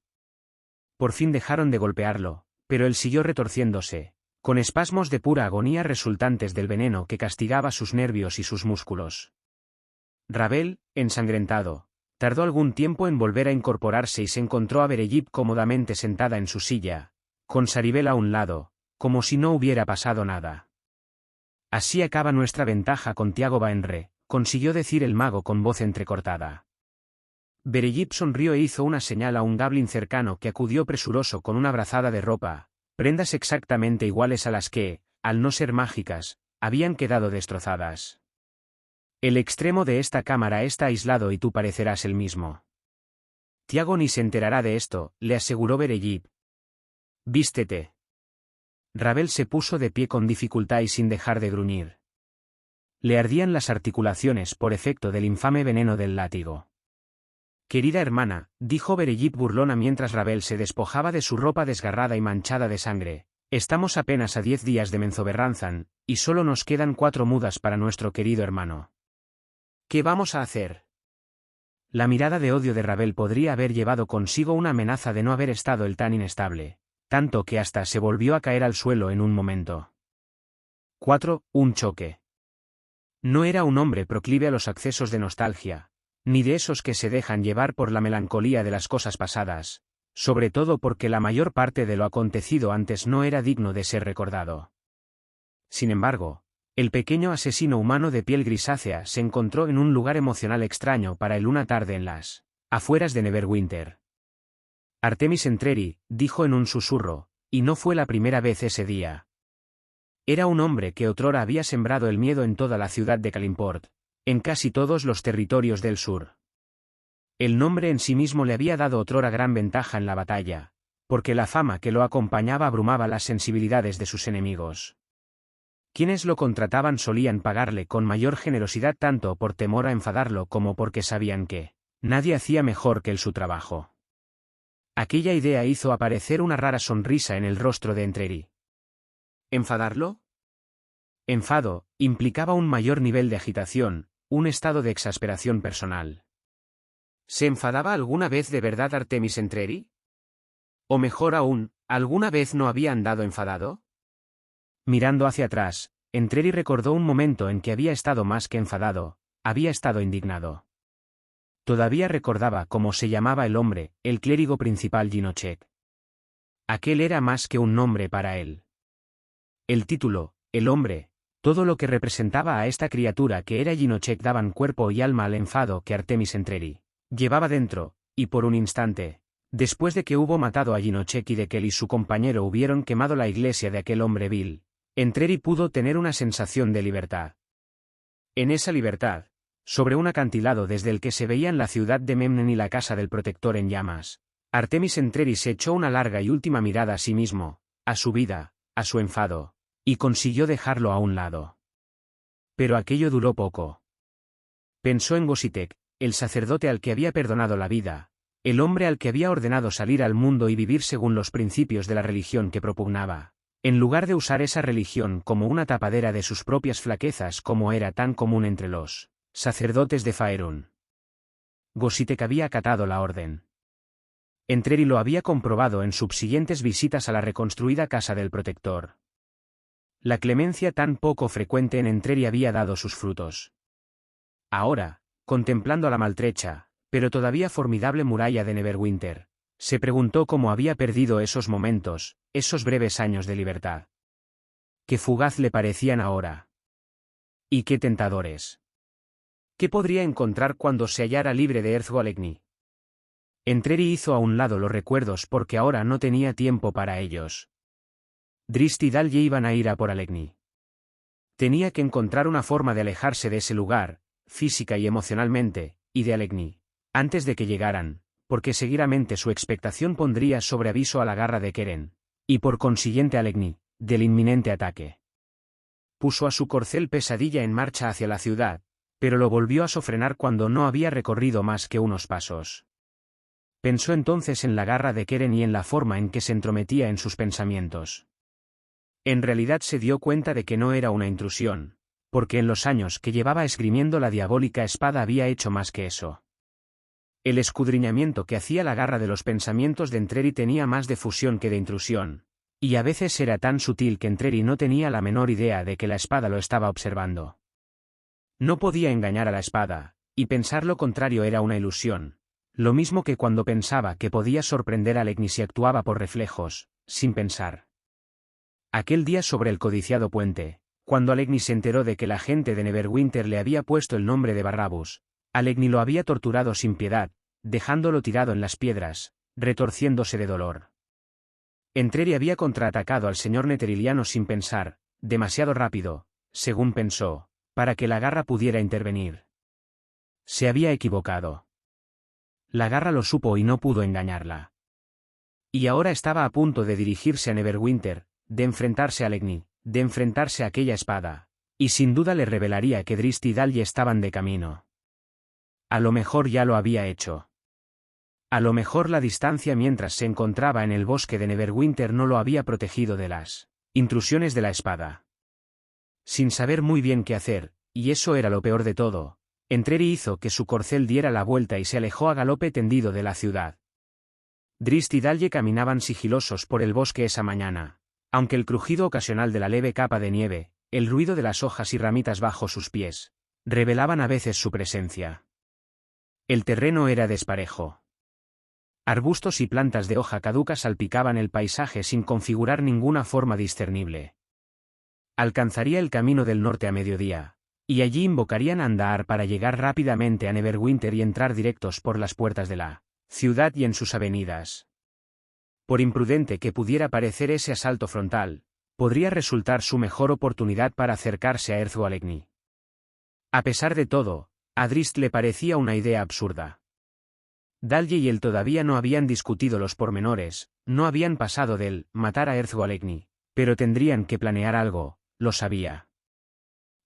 Por fin dejaron de golpearlo, pero él siguió retorciéndose, con espasmos de pura agonía resultantes del veneno que castigaba sus nervios y sus músculos. Rabel, ensangrentado, tardó algún tiempo en volver a incorporarse y se encontró a Berejip cómodamente sentada en su silla, con Saribel a un lado, como si no hubiera pasado nada. Así acaba nuestra ventaja con Tiago Baenre, consiguió decir el mago con voz entrecortada. Berejip sonrió e hizo una señal a un goblin cercano que acudió presuroso con una brazada de ropa, prendas exactamente iguales a las que, al no ser mágicas, habían quedado destrozadas. El extremo de esta cámara está aislado y tú parecerás el mismo. Tiago ni se enterará de esto, le aseguró Berejip. Vístete. Rabel se puso de pie con dificultad y sin dejar de gruñir. Le ardían las articulaciones por efecto del infame veneno del látigo. Querida hermana, dijo Berejip burlona mientras Rabel se despojaba de su ropa desgarrada y manchada de sangre, estamos apenas a 10 días de Menzoberranzan, y solo nos quedan 4 mudas para nuestro querido hermano. ¿Qué vamos a hacer? La mirada de odio de Rabel podría haber llevado consigo una amenaza de no haber estado él tan inestable, tanto que hasta se volvió a caer al suelo en un momento. 4. Un choque. No era un hombre proclive a los accesos de nostalgia, ni de esos que se dejan llevar por la melancolía de las cosas pasadas, sobre todo porque la mayor parte de lo acontecido antes no era digno de ser recordado. Sin embargo, el pequeño asesino humano de piel grisácea se encontró en un lugar emocional extraño para él una tarde en las afueras de Neverwinter. Artemis Entreri, dijo en un susurro, y no fue la primera vez ese día. Era un hombre que otrora había sembrado el miedo en toda la ciudad de Kalimport, en casi todos los territorios del sur. El nombre en sí mismo le había dado otrora gran ventaja en la batalla, porque la fama que lo acompañaba abrumaba las sensibilidades de sus enemigos. Quienes lo contrataban solían pagarle con mayor generosidad tanto por temor a enfadarlo como porque sabían que nadie hacía mejor que él su trabajo. Aquella idea hizo aparecer una rara sonrisa en el rostro de Entreri. ¿Enfadarlo? Enfado implicaba un mayor nivel de agitación, un estado de exasperación personal. ¿Se enfadaba alguna vez de verdad Artemis Entreri? O mejor aún, ¿alguna vez no había andado enfadado? Mirando hacia atrás, Entreri recordó un momento en que había estado más que enfadado, había estado indignado. Todavía recordaba cómo se llamaba el hombre, el clérigo principal Jinochek. Aquel era más que un nombre para él. El título, el hombre, todo lo que representaba a esta criatura que era Jinochek daban cuerpo y alma al enfado que Artemis Entreri llevaba dentro, y por un instante, después de que hubo matado a Jinochek y de que él y su compañero hubieron quemado la iglesia de aquel hombre vil, Entreri pudo tener una sensación de libertad. En esa libertad, sobre un acantilado desde el que se veían la ciudad de Memnen y la casa del protector en llamas, Artemis Entreri se echó una larga y última mirada a sí mismo, a su vida, a su enfado, y consiguió dejarlo a un lado. Pero aquello duró poco. Pensó en Gositek, el sacerdote al que había perdonado la vida, el hombre al que había ordenado salir al mundo y vivir según los principios de la religión que propugnaba, en lugar de usar esa religión como una tapadera de sus propias flaquezas como era tan común entre los sacerdotes de Faerun. Gositek había acatado la orden. Entreri lo había comprobado en subsiguientes visitas a la reconstruida casa del protector. La clemencia tan poco frecuente en Entreri había dado sus frutos. Ahora, contemplando la maltrecha, pero todavía formidable muralla de Neverwinter, se preguntó cómo había perdido esos momentos, esos breves años de libertad. Qué fugaz le parecían ahora. Y qué tentadores. ¿Qué podría encontrar cuando se hallara libre de Earthgolegni? Entreri hizo a un lado los recuerdos porque ahora no tenía tiempo para ellos. Drizzt y Dalje iban a ir a por Alegni. Tenía que encontrar una forma de alejarse de ese lugar, física y emocionalmente, y de Alegni, antes de que llegaran, porque seguramente su expectación pondría sobre aviso a la garra de Keren, y por consiguiente a Alegni, del inminente ataque. Puso a su corcel pesadilla en marcha hacia la ciudad, pero lo volvió a sofrenar cuando no había recorrido más que unos pasos. Pensó entonces en la garra de Keren y en la forma en que se entrometía en sus pensamientos. En realidad se dio cuenta de que no era una intrusión, porque en los años que llevaba esgrimiendo la diabólica espada había hecho más que eso. El escudriñamiento que hacía la garra de los pensamientos de Entreri tenía más de fusión que de intrusión, y a veces era tan sutil que Entreri no tenía la menor idea de que la espada lo estaba observando. No podía engañar a la espada, y pensar lo contrario era una ilusión, lo mismo que cuando pensaba que podía sorprender a Alegni si actuaba por reflejos, sin pensar. Aquel día sobre el codiciado puente, cuando Alegni se enteró de que la gente de Neverwinter le había puesto el nombre de Barrabus, Alegni lo había torturado sin piedad, dejándolo tirado en las piedras, retorciéndose de dolor. Entreri había contraatacado al señor Netheriliano sin pensar, demasiado rápido, según pensó, para que la garra pudiera intervenir. Se había equivocado. La garra lo supo y no pudo engañarla. Y ahora estaba a punto de dirigirse a Neverwinter, de enfrentarse a Alegni, de enfrentarse a aquella espada, y sin duda le revelaría que Drizzt y Dalje estaban de camino. A lo mejor ya lo había hecho. A lo mejor la distancia mientras se encontraba en el bosque de Neverwinter no lo había protegido de las intrusiones de la espada. Sin saber muy bien qué hacer, y eso era lo peor de todo, Entreri hizo que su corcel diera la vuelta y se alejó a galope tendido de la ciudad. Drizzt y Dalje caminaban sigilosos por el bosque esa mañana, aunque el crujido ocasional de la leve capa de nieve, el ruido de las hojas y ramitas bajo sus pies, revelaban a veces su presencia. El terreno era desparejo. Arbustos y plantas de hoja caduca salpicaban el paisaje sin configurar ninguna forma discernible. Alcanzaría el camino del norte a mediodía, y allí invocarían a Andar para llegar rápidamente a Neverwinter y entrar directos por las puertas de la ciudad y en sus avenidas. Por imprudente que pudiera parecer ese asalto frontal, podría resultar su mejor oportunidad para acercarse a Earthgolegni. A pesar de todo, a Drizzt le parecía una idea absurda. Dalje y él todavía no habían discutido los pormenores, no habían pasado del matar a Earthgolegni, pero tendrían que planear algo, lo sabía.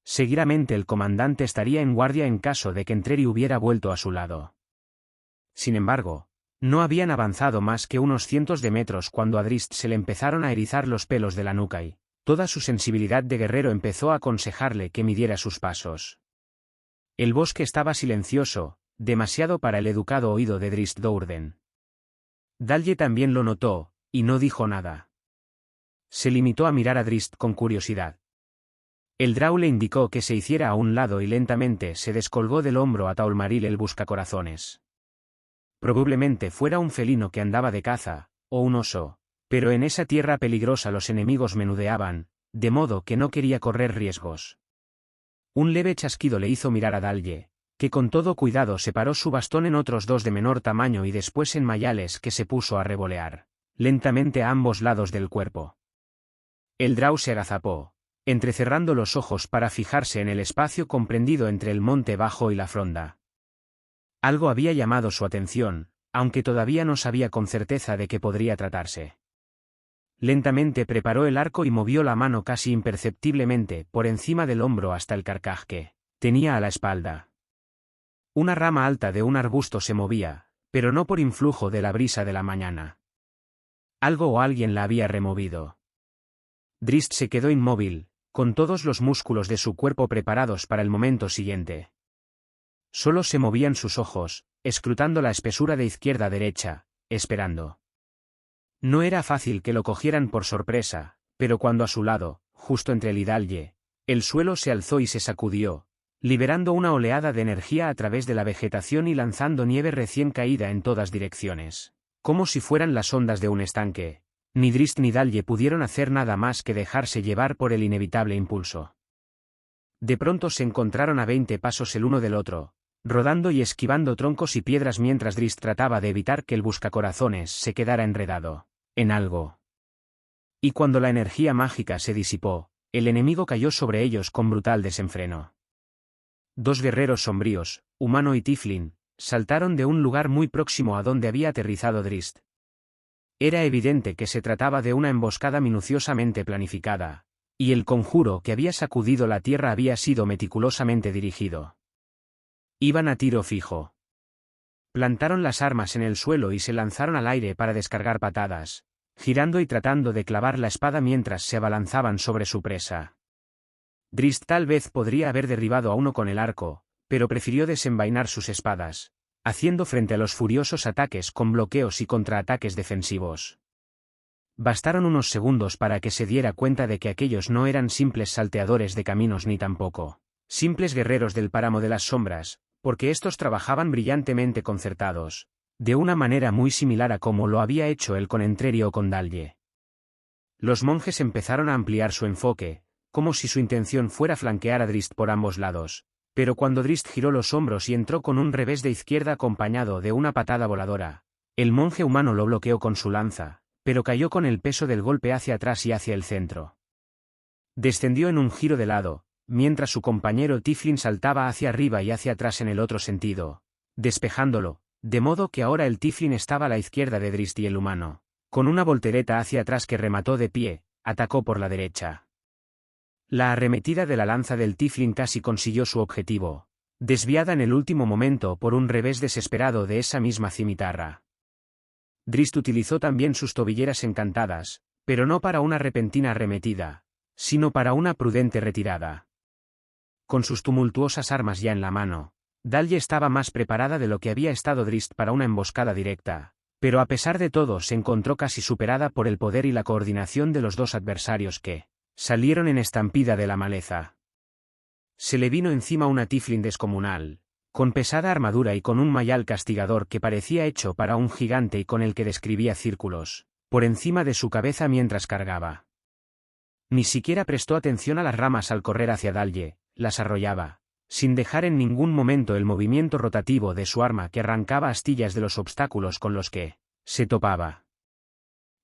Seguramente el comandante estaría en guardia en caso de que Entreri hubiera vuelto a su lado. Sin embargo, no habían avanzado más que unos cientos de metros cuando a Drizzt se le empezaron a erizar los pelos de la nuca y toda su sensibilidad de guerrero empezó a aconsejarle que midiera sus pasos. El bosque estaba silencioso, demasiado para el educado oído de Drizzt Do'Urden. Dalje también lo notó, y no dijo nada. Se limitó a mirar a Drizzt con curiosidad. El Drow le indicó que se hiciera a un lado y lentamente se descolgó del hombro a Taulmaril el buscacorazones. Probablemente fuera un felino que andaba de caza, o un oso, pero en esa tierra peligrosa los enemigos menudeaban, de modo que no quería correr riesgos. Un leve chasquido le hizo mirar a Dalje, que con todo cuidado separó su bastón en otros dos de menor tamaño y después en mayales que se puso a revolear, lentamente a ambos lados del cuerpo. El Drow se agazapó, entrecerrando los ojos para fijarse en el espacio comprendido entre el monte bajo y la fronda. Algo había llamado su atención, aunque todavía no sabía con certeza de qué podría tratarse. Lentamente preparó el arco y movió la mano casi imperceptiblemente por encima del hombro hasta el carcaj que tenía a la espalda. Una rama alta de un arbusto se movía, pero no por influjo de la brisa de la mañana. Algo o alguien la había removido. Drizzt se quedó inmóvil, con todos los músculos de su cuerpo preparados para el momento siguiente. Solo se movían sus ojos, escrutando la espesura de izquierda a derecha, esperando. No era fácil que lo cogieran por sorpresa, pero cuando a su lado, justo entre él y Dalje, el suelo se alzó y se sacudió, liberando una oleada de energía a través de la vegetación y lanzando nieve recién caída en todas direcciones. Como si fueran las ondas de un estanque, ni Drizzt ni Dalje pudieron hacer nada más que dejarse llevar por el inevitable impulso. De pronto se encontraron a 20 pasos el uno del otro, rodando y esquivando troncos y piedras mientras Drizzt trataba de evitar que el buscacorazones se quedara enredado en algo. Y cuando la energía mágica se disipó, el enemigo cayó sobre ellos con brutal desenfreno. Dos guerreros sombríos, humano y Tiflin, saltaron de un lugar muy próximo a donde había aterrizado Drizzt. Era evidente que se trataba de una emboscada minuciosamente planificada, y el conjuro que había sacudido la tierra había sido meticulosamente dirigido. Iban a tiro fijo. Plantaron las armas en el suelo y se lanzaron al aire para descargar patadas, girando y tratando de clavar la espada mientras se abalanzaban sobre su presa. Drizzt tal vez podría haber derribado a uno con el arco, pero prefirió desenvainar sus espadas, haciendo frente a los furiosos ataques con bloqueos y contraataques defensivos. Bastaron unos segundos para que se diera cuenta de que aquellos no eran simples salteadores de caminos ni tampoco simples guerreros del páramo de las sombras, porque estos trabajaban brillantemente concertados, de una manera muy similar a como lo había hecho él con Entreri o con Dalje. Los monjes empezaron a ampliar su enfoque, como si su intención fuera flanquear a Drizzt por ambos lados, pero cuando Drizzt giró los hombros y entró con un revés de izquierda acompañado de una patada voladora, el monje humano lo bloqueó con su lanza, pero cayó con el peso del golpe hacia atrás y hacia el centro. Descendió en un giro de lado, mientras su compañero Tiflin saltaba hacia arriba y hacia atrás en el otro sentido, despejándolo, de modo que ahora el Tiflin estaba a la izquierda de Drizzt y el humano, con una voltereta hacia atrás que remató de pie, atacó por la derecha. La arremetida de la lanza del Tiflin casi consiguió su objetivo, desviada en el último momento por un revés desesperado de esa misma cimitarra. Drizzt utilizó también sus tobilleras encantadas, pero no para una repentina arremetida, sino para una prudente retirada. Con sus tumultuosas armas ya en la mano, Dalje estaba más preparada de lo que había estado Drizzt para una emboscada directa, pero a pesar de todo se encontró casi superada por el poder y la coordinación de los dos adversarios que salieron en estampida de la maleza. Se le vino encima una Tiflin descomunal, con pesada armadura y con un mayal castigador que parecía hecho para un gigante y con el que describía círculos por encima de su cabeza mientras cargaba. Ni siquiera prestó atención a las ramas al correr hacia Dalje, las arrollaba, sin dejar en ningún momento el movimiento rotativo de su arma que arrancaba astillas de los obstáculos con los que se topaba.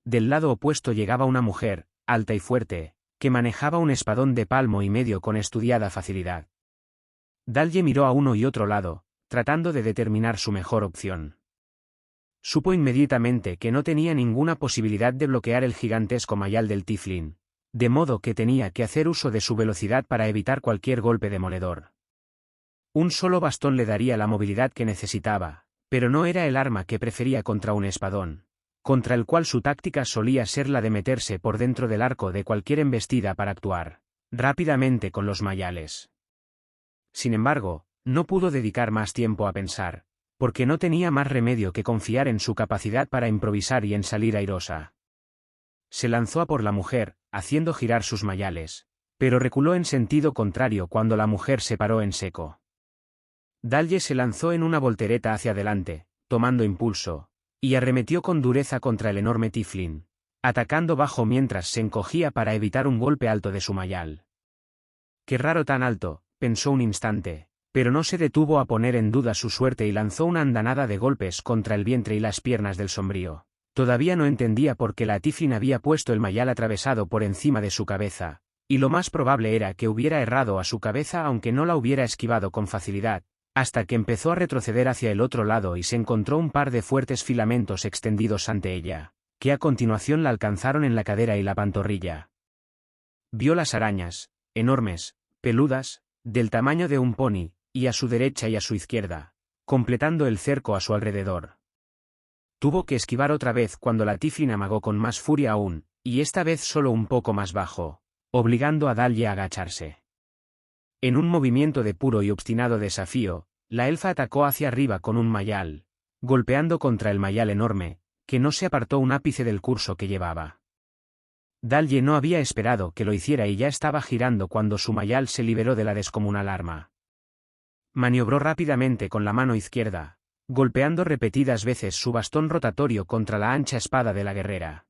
Del lado opuesto llegaba una mujer, alta y fuerte, que manejaba un espadón de palmo y medio con estudiada facilidad. Dalje miró a uno y otro lado, tratando de determinar su mejor opción. Supo inmediatamente que no tenía ninguna posibilidad de bloquear el gigantesco mayal del Tiflin, de modo que tenía que hacer uso de su velocidad para evitar cualquier golpe demoledor. Un solo bastón le daría la movilidad que necesitaba, pero no era el arma que prefería contra un espadón, contra el cual su táctica solía ser la de meterse por dentro del arco de cualquier embestida para actuar rápidamente con los mayales. Sin embargo, no pudo dedicar más tiempo a pensar, porque no tenía más remedio que confiar en su capacidad para improvisar y en salir airosa. Se lanzó a por la mujer, haciendo girar sus mayales, pero reculó en sentido contrario cuando la mujer se paró en seco. Dalje se lanzó en una voltereta hacia adelante, tomando impulso, y arremetió con dureza contra el enorme Tiflin, atacando bajo mientras se encogía para evitar un golpe alto de su mayal. Qué raro tan alto, pensó un instante, pero no se detuvo a poner en duda su suerte y lanzó una andanada de golpes contra el vientre y las piernas del sombrío. Todavía no entendía por qué la Tiflin había puesto el mayal atravesado por encima de su cabeza, y lo más probable era que hubiera errado a su cabeza aunque no la hubiera esquivado con facilidad, hasta que empezó a retroceder hacia el otro lado y se encontró un par de fuertes filamentos extendidos ante ella, que a continuación la alcanzaron en la cadera y la pantorrilla. Vio las arañas, enormes, peludas, del tamaño de un pony, y a su derecha y a su izquierda, completando el cerco a su alrededor. Tuvo que esquivar otra vez cuando la Tiflin amagó con más furia aún, y esta vez solo un poco más bajo, obligando a Dalje a agacharse. En un movimiento de puro y obstinado desafío, la elfa atacó hacia arriba con un mayal, golpeando contra el mayal enorme, que no se apartó un ápice del curso que llevaba. Dalje no había esperado que lo hiciera y ya estaba girando cuando su mayal se liberó de la descomunal arma. Maniobró rápidamente con la mano izquierda, golpeando repetidas veces su bastón rotatorio contra la ancha espada de la guerrera.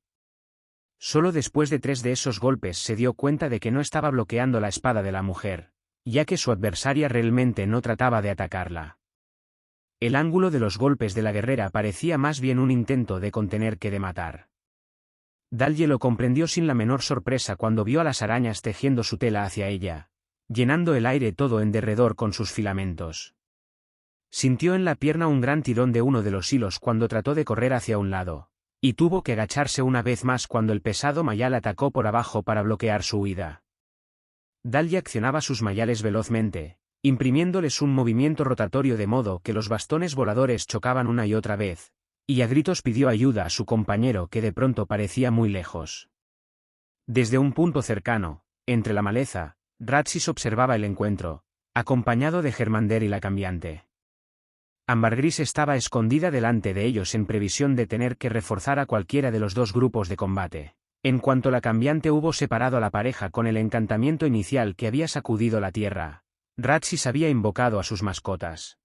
Solo después de 3 de esos golpes se dio cuenta de que no estaba bloqueando la espada de la mujer, ya que su adversaria realmente no trataba de atacarla. El ángulo de los golpes de la guerrera parecía más bien un intento de contener que de matar. Dalje lo comprendió sin la menor sorpresa cuando vio a las arañas tejiendo su tela hacia ella, llenando el aire todo en derredor con sus filamentos. Sintió en la pierna un gran tirón de uno de los hilos cuando trató de correr hacia un lado, y tuvo que agacharse una vez más cuando el pesado mayal atacó por abajo para bloquear su huida. Dalje accionaba sus mayales velozmente, imprimiéndoles un movimiento rotatorio de modo que los bastones voladores chocaban una y otra vez, y a gritos pidió ayuda a su compañero que de pronto parecía muy lejos. Desde un punto cercano, entre la maleza, Ratsis observaba el encuentro, acompañado de Germander y la cambiante. Ambergris estaba escondida delante de ellos en previsión de tener que reforzar a cualquiera de los dos grupos de combate. En cuanto la cambiante hubo separado a la pareja con el encantamiento inicial que había sacudido la tierra, Ratsis había invocado a sus mascotas.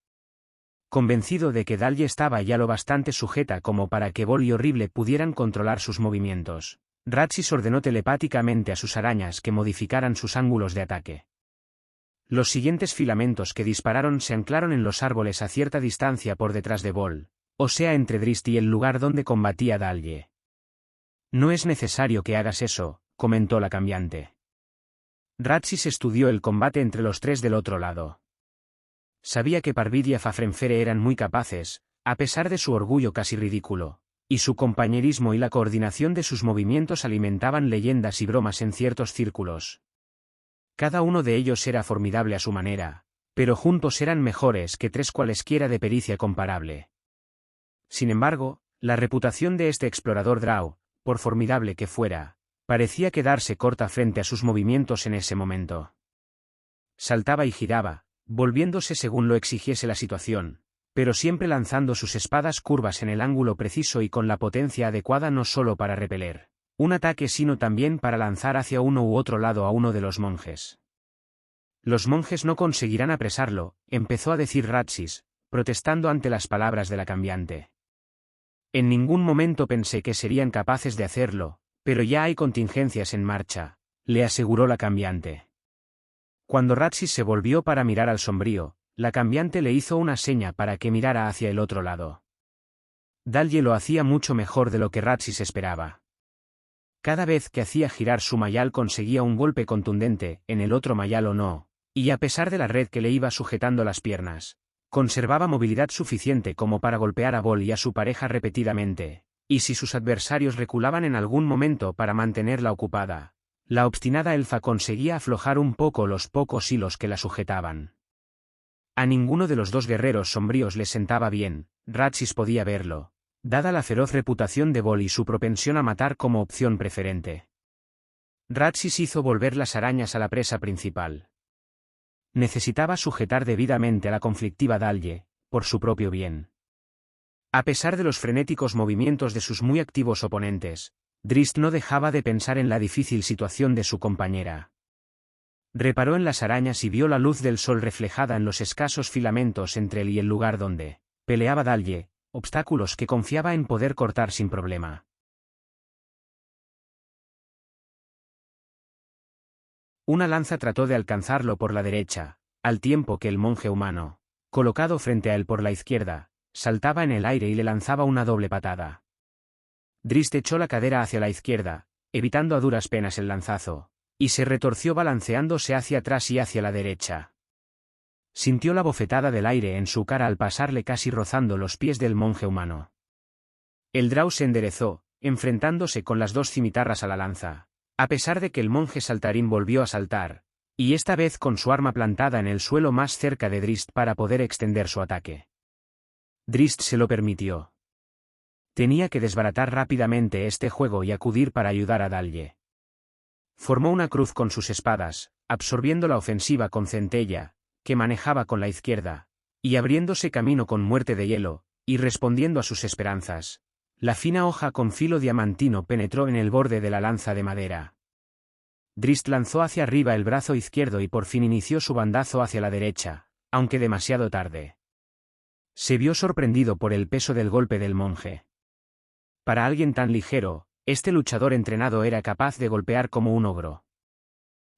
Convencido de que Dalje estaba ya lo bastante sujeta como para que Vol y Horrible pudieran controlar sus movimientos, Ratsis ordenó telepáticamente a sus arañas que modificaran sus ángulos de ataque. Los siguientes filamentos que dispararon se anclaron en los árboles a cierta distancia por detrás de Vol, o sea entre Drist y el lugar donde combatía Dalje. No es necesario que hagas eso, comentó la cambiante. Ratsis estudió el combate entre los 3 del otro lado. Sabía que Parvid y Fafrenfere eran muy capaces, a pesar de su orgullo casi ridículo, y su compañerismo y la coordinación de sus movimientos alimentaban leyendas y bromas en ciertos círculos. Cada uno de ellos era formidable a su manera, pero juntos eran mejores que 3 cualesquiera de pericia comparable. Sin embargo, la reputación de este explorador Drow, por formidable que fuera, parecía quedarse corta frente a sus movimientos en ese momento. Saltaba y giraba, volviéndose según lo exigiese la situación, pero siempre lanzando sus espadas curvas en el ángulo preciso y con la potencia adecuada no solo para repeler un ataque sino también para lanzar hacia uno u otro lado a uno de los monjes. Los monjes no conseguirán apresarlo, empezó a decir Ratsis, protestando ante las palabras de la cambiante. En ningún momento pensé que serían capaces de hacerlo, pero ya hay contingencias en marcha, le aseguró la cambiante. Cuando Ratsis se volvió para mirar al sombrío, la cambiante le hizo una seña para que mirara hacia el otro lado. Dalje lo hacía mucho mejor de lo que Ratsis esperaba. Cada vez que hacía girar su mayal conseguía un golpe contundente, en el otro mayal o no, y a pesar de la red que le iba sujetando las piernas, conservaba movilidad suficiente como para golpear a Vol y a su pareja repetidamente, y si sus adversarios reculaban en algún momento para mantenerla ocupada, la obstinada elfa conseguía aflojar un poco los pocos hilos que la sujetaban. A ninguno de los 2 guerreros sombríos les sentaba bien, Ratsis podía verlo, dada la feroz reputación de Vol y su propensión a matar como opción preferente. Ratsis hizo volver las arañas a la presa principal. Necesitaba sujetar debidamente a la conflictiva Dalje, por su propio bien. A pesar de los frenéticos movimientos de sus muy activos oponentes, Drist no dejaba de pensar en la difícil situación de su compañera. Reparó en las arañas y vio la luz del sol reflejada en los escasos filamentos entre él y el lugar donde peleaba Dalje, obstáculos que confiaba en poder cortar sin problema. Una lanza trató de alcanzarlo por la derecha, al tiempo que el monje humano, colocado frente a él por la izquierda, saltaba en el aire y le lanzaba una doble patada. Drist echó la cadera hacia la izquierda, evitando a duras penas el lanzazo, y se retorció balanceándose hacia atrás y hacia la derecha. Sintió la bofetada del aire en su cara al pasarle casi rozando los pies del monje humano. El Drow se enderezó, enfrentándose con las 2 cimitarras a la lanza, a pesar de que el monje saltarín volvió a saltar, y esta vez con su arma plantada en el suelo más cerca de Drist para poder extender su ataque. Drist se lo permitió. Tenía que desbaratar rápidamente este juego y acudir para ayudar a Dalje. Formó una cruz con sus espadas, absorbiendo la ofensiva con Centella, que manejaba con la izquierda, y abriéndose camino con muerte de hielo, y respondiendo a sus esperanzas. La fina hoja con filo diamantino penetró en el borde de la lanza de madera. Drizzt lanzó hacia arriba el brazo izquierdo y por fin inició su bandazo hacia la derecha, aunque demasiado tarde. Se vio sorprendido por el peso del golpe del monje. Para alguien tan ligero, este luchador entrenado era capaz de golpear como un ogro.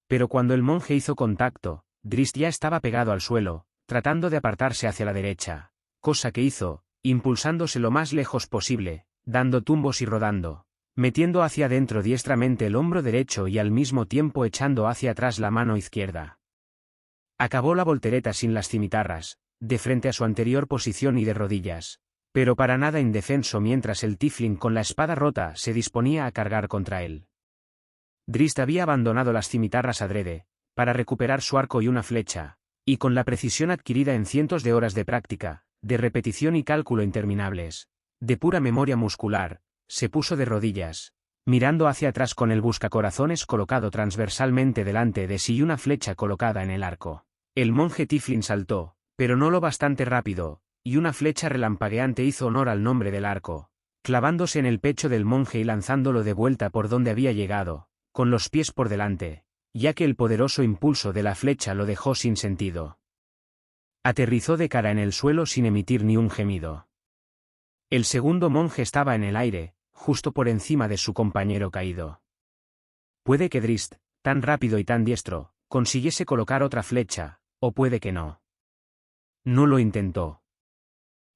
Pero cuando el monje hizo contacto, Drizzt ya estaba pegado al suelo, tratando de apartarse hacia la derecha, cosa que hizo, impulsándose lo más lejos posible, dando tumbos y rodando, metiendo hacia adentro diestramente el hombro derecho y al mismo tiempo echando hacia atrás la mano izquierda. Acabó la voltereta sin las cimitarras, de frente a su anterior posición y de rodillas, pero para nada indefenso mientras el tiefling con la espada rota se disponía a cargar contra él. Drizzt había abandonado las cimitarras adrede, para recuperar su arco y una flecha, y con la precisión adquirida en cientos de horas de práctica, de repetición y cálculo interminables, de pura memoria muscular, se puso de rodillas, mirando hacia atrás con el buscacorazones colocado transversalmente delante de sí y una flecha colocada en el arco. El monje tiefling saltó, pero no lo bastante rápido, y una flecha relampagueante hizo honor al nombre del arco, clavándose en el pecho del monje y lanzándolo de vuelta por donde había llegado, con los pies por delante, ya que el poderoso impulso de la flecha lo dejó sin sentido. Aterrizó de cara en el suelo sin emitir ni un gemido. El segundo monje estaba en el aire, justo por encima de su compañero caído. Puede que Drizzt, tan rápido y tan diestro, consiguiese colocar otra flecha, o puede que no. No lo intentó.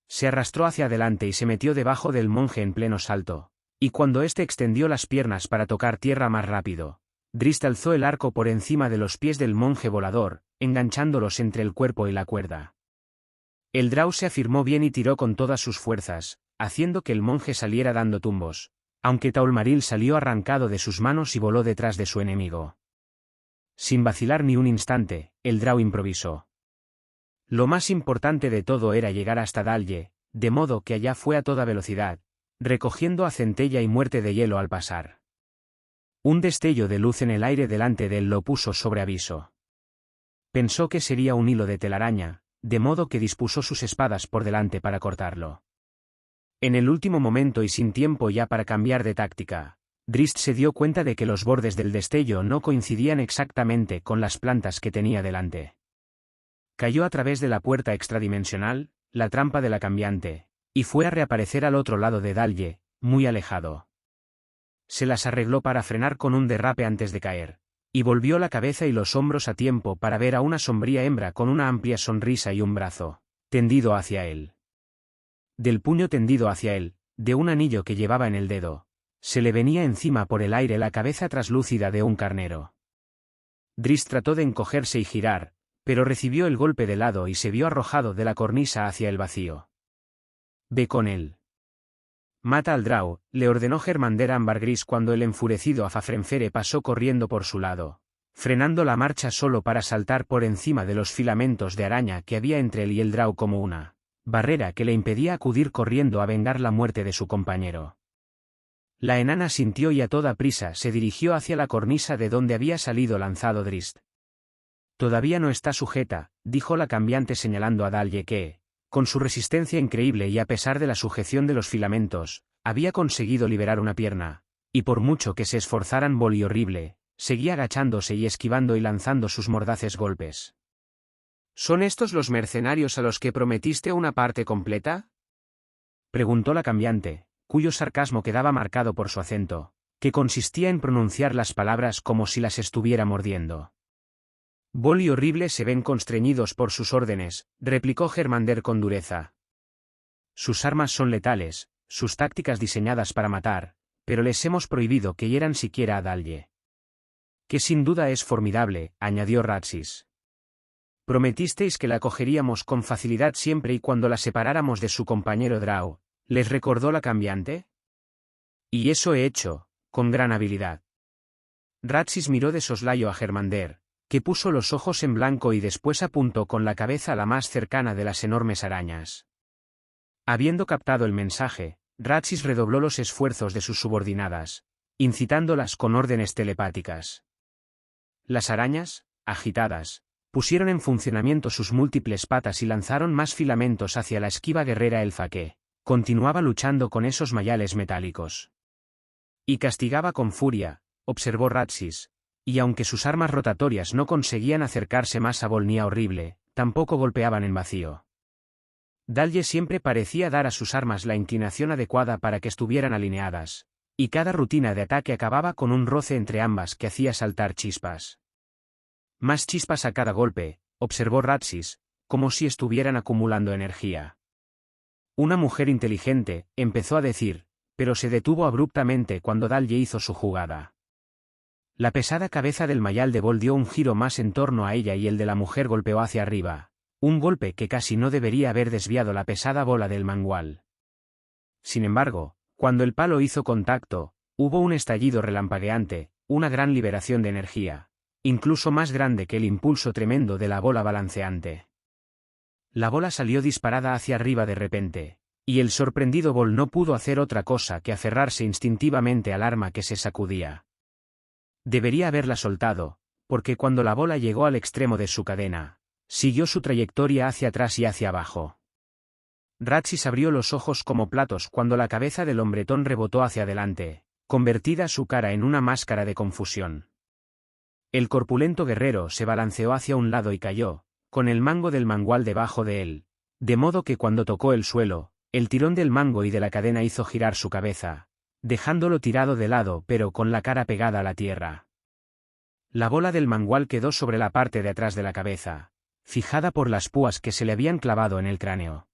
Se arrastró hacia adelante y se metió debajo del monje en pleno salto, y cuando éste extendió las piernas para tocar tierra más rápido, Drizzt alzó el arco por encima de los pies del monje volador, enganchándolos entre el cuerpo y la cuerda. El Drow se afirmó bien y tiró con todas sus fuerzas, haciendo que el monje saliera dando tumbos, aunque Taulmaril salió arrancado de sus manos y voló detrás de su enemigo. Sin vacilar ni un instante, el Drow improvisó. Lo más importante de todo era llegar hasta Dalye, de modo que allá fue a toda velocidad, recogiendo a centella y muerte de hielo al pasar. Un destello de luz en el aire delante de él lo puso sobre aviso. Pensó que sería un hilo de telaraña, de modo que dispuso sus espadas por delante para cortarlo. En el último momento y sin tiempo ya para cambiar de táctica, Drizzt se dio cuenta de que los bordes del destello no coincidían exactamente con las plantas que tenía delante. Cayó a través de la puerta extradimensional, la trampa de la cambiante, y fue a reaparecer al otro lado de Dalye, muy alejado. Se las arregló para frenar con un derrape antes de caer, y volvió la cabeza y los hombros a tiempo para ver a una sombría hembra con una amplia sonrisa y un brazo tendido hacia él. Del puño tendido hacia él, de un anillo que llevaba en el dedo, se le venía encima por el aire la cabeza traslúcida de un carnero. Drizzt trató de encogerse y girar, pero recibió el golpe de lado y se vio arrojado de la cornisa hacia el vacío. «Ve con él». «Mata al Drow», le ordenó Hermander Ambargris cuando el enfurecido Afafrenfere pasó corriendo por su lado, frenando la marcha solo para saltar por encima de los filamentos de araña que había entre él y el Drow como una barrera que le impedía acudir corriendo a vengar la muerte de su compañero. La enana sintió y a toda prisa se dirigió hacia la cornisa de donde había salido lanzado Drizzt. «Todavía no está sujeta», dijo la cambiante señalando a Dalye que, con su resistencia increíble y a pesar de la sujeción de los filamentos, había conseguido liberar una pierna, y por mucho que se esforzaran Bol y Horrible, seguía agachándose y esquivando y lanzando sus mordaces golpes. «¿Son estos los mercenarios a los que prometiste una parte completa?», preguntó la cambiante, cuyo sarcasmo quedaba marcado por su acento, que consistía en pronunciar las palabras como si las estuviera mordiendo. «Bol y Horrible se ven constreñidos por sus órdenes», replicó Hermander con dureza. «Sus armas son letales, sus tácticas diseñadas para matar, pero les hemos prohibido que hieran siquiera a Dalye». «Que sin duda es formidable», añadió Ratsis. «Prometisteis que la cogeríamos con facilidad siempre y cuando la separáramos de su compañero Drow», ¿les recordó la cambiante? «Y eso he hecho, con gran habilidad». Ratsis miró de soslayo a Hermander, que puso los ojos en blanco y después apuntó con la cabeza a la más cercana de las enormes arañas. Habiendo captado el mensaje, Ratsis redobló los esfuerzos de sus subordinadas, incitándolas con órdenes telepáticas. Las arañas, agitadas, pusieron en funcionamiento sus múltiples patas y lanzaron más filamentos hacia la esquiva guerrera elfa que continuaba luchando con esos mayales metálicos. Y castigaba con furia, observó Ratsis, y aunque sus armas rotatorias no conseguían acercarse más a Volnia horrible, tampoco golpeaban en vacío. Dalje siempre parecía dar a sus armas la inclinación adecuada para que estuvieran alineadas, y cada rutina de ataque acababa con un roce entre ambas que hacía saltar chispas. Más chispas a cada golpe, observó Ratsis, como si estuvieran acumulando energía. Una mujer inteligente, empezó a decir, pero se detuvo abruptamente cuando Dalje hizo su jugada. La pesada cabeza del mayal de Vol dio un giro más en torno a ella y el de la mujer golpeó hacia arriba, un golpe que casi no debería haber desviado la pesada bola del mangual. Sin embargo, cuando el palo hizo contacto, hubo un estallido relampagueante, una gran liberación de energía, incluso más grande que el impulso tremendo de la bola balanceante. La bola salió disparada hacia arriba de repente, y el sorprendido Vol no pudo hacer otra cosa que aferrarse instintivamente al arma que se sacudía. Debería haberla soltado, porque cuando la bola llegó al extremo de su cadena, siguió su trayectoria hacia atrás y hacia abajo. Ratsis abrió los ojos como platos cuando la cabeza del hombretón rebotó hacia adelante, convertida su cara en una máscara de confusión. El corpulento guerrero se balanceó hacia un lado y cayó, con el mango del mangual debajo de él, de modo que cuando tocó el suelo, el tirón del mango y de la cadena hizo girar su cabeza, dejándolo tirado de lado pero con la cara pegada a la tierra. La bola del mangual quedó sobre la parte de atrás de la cabeza, fijada por las púas que se le habían clavado en el cráneo.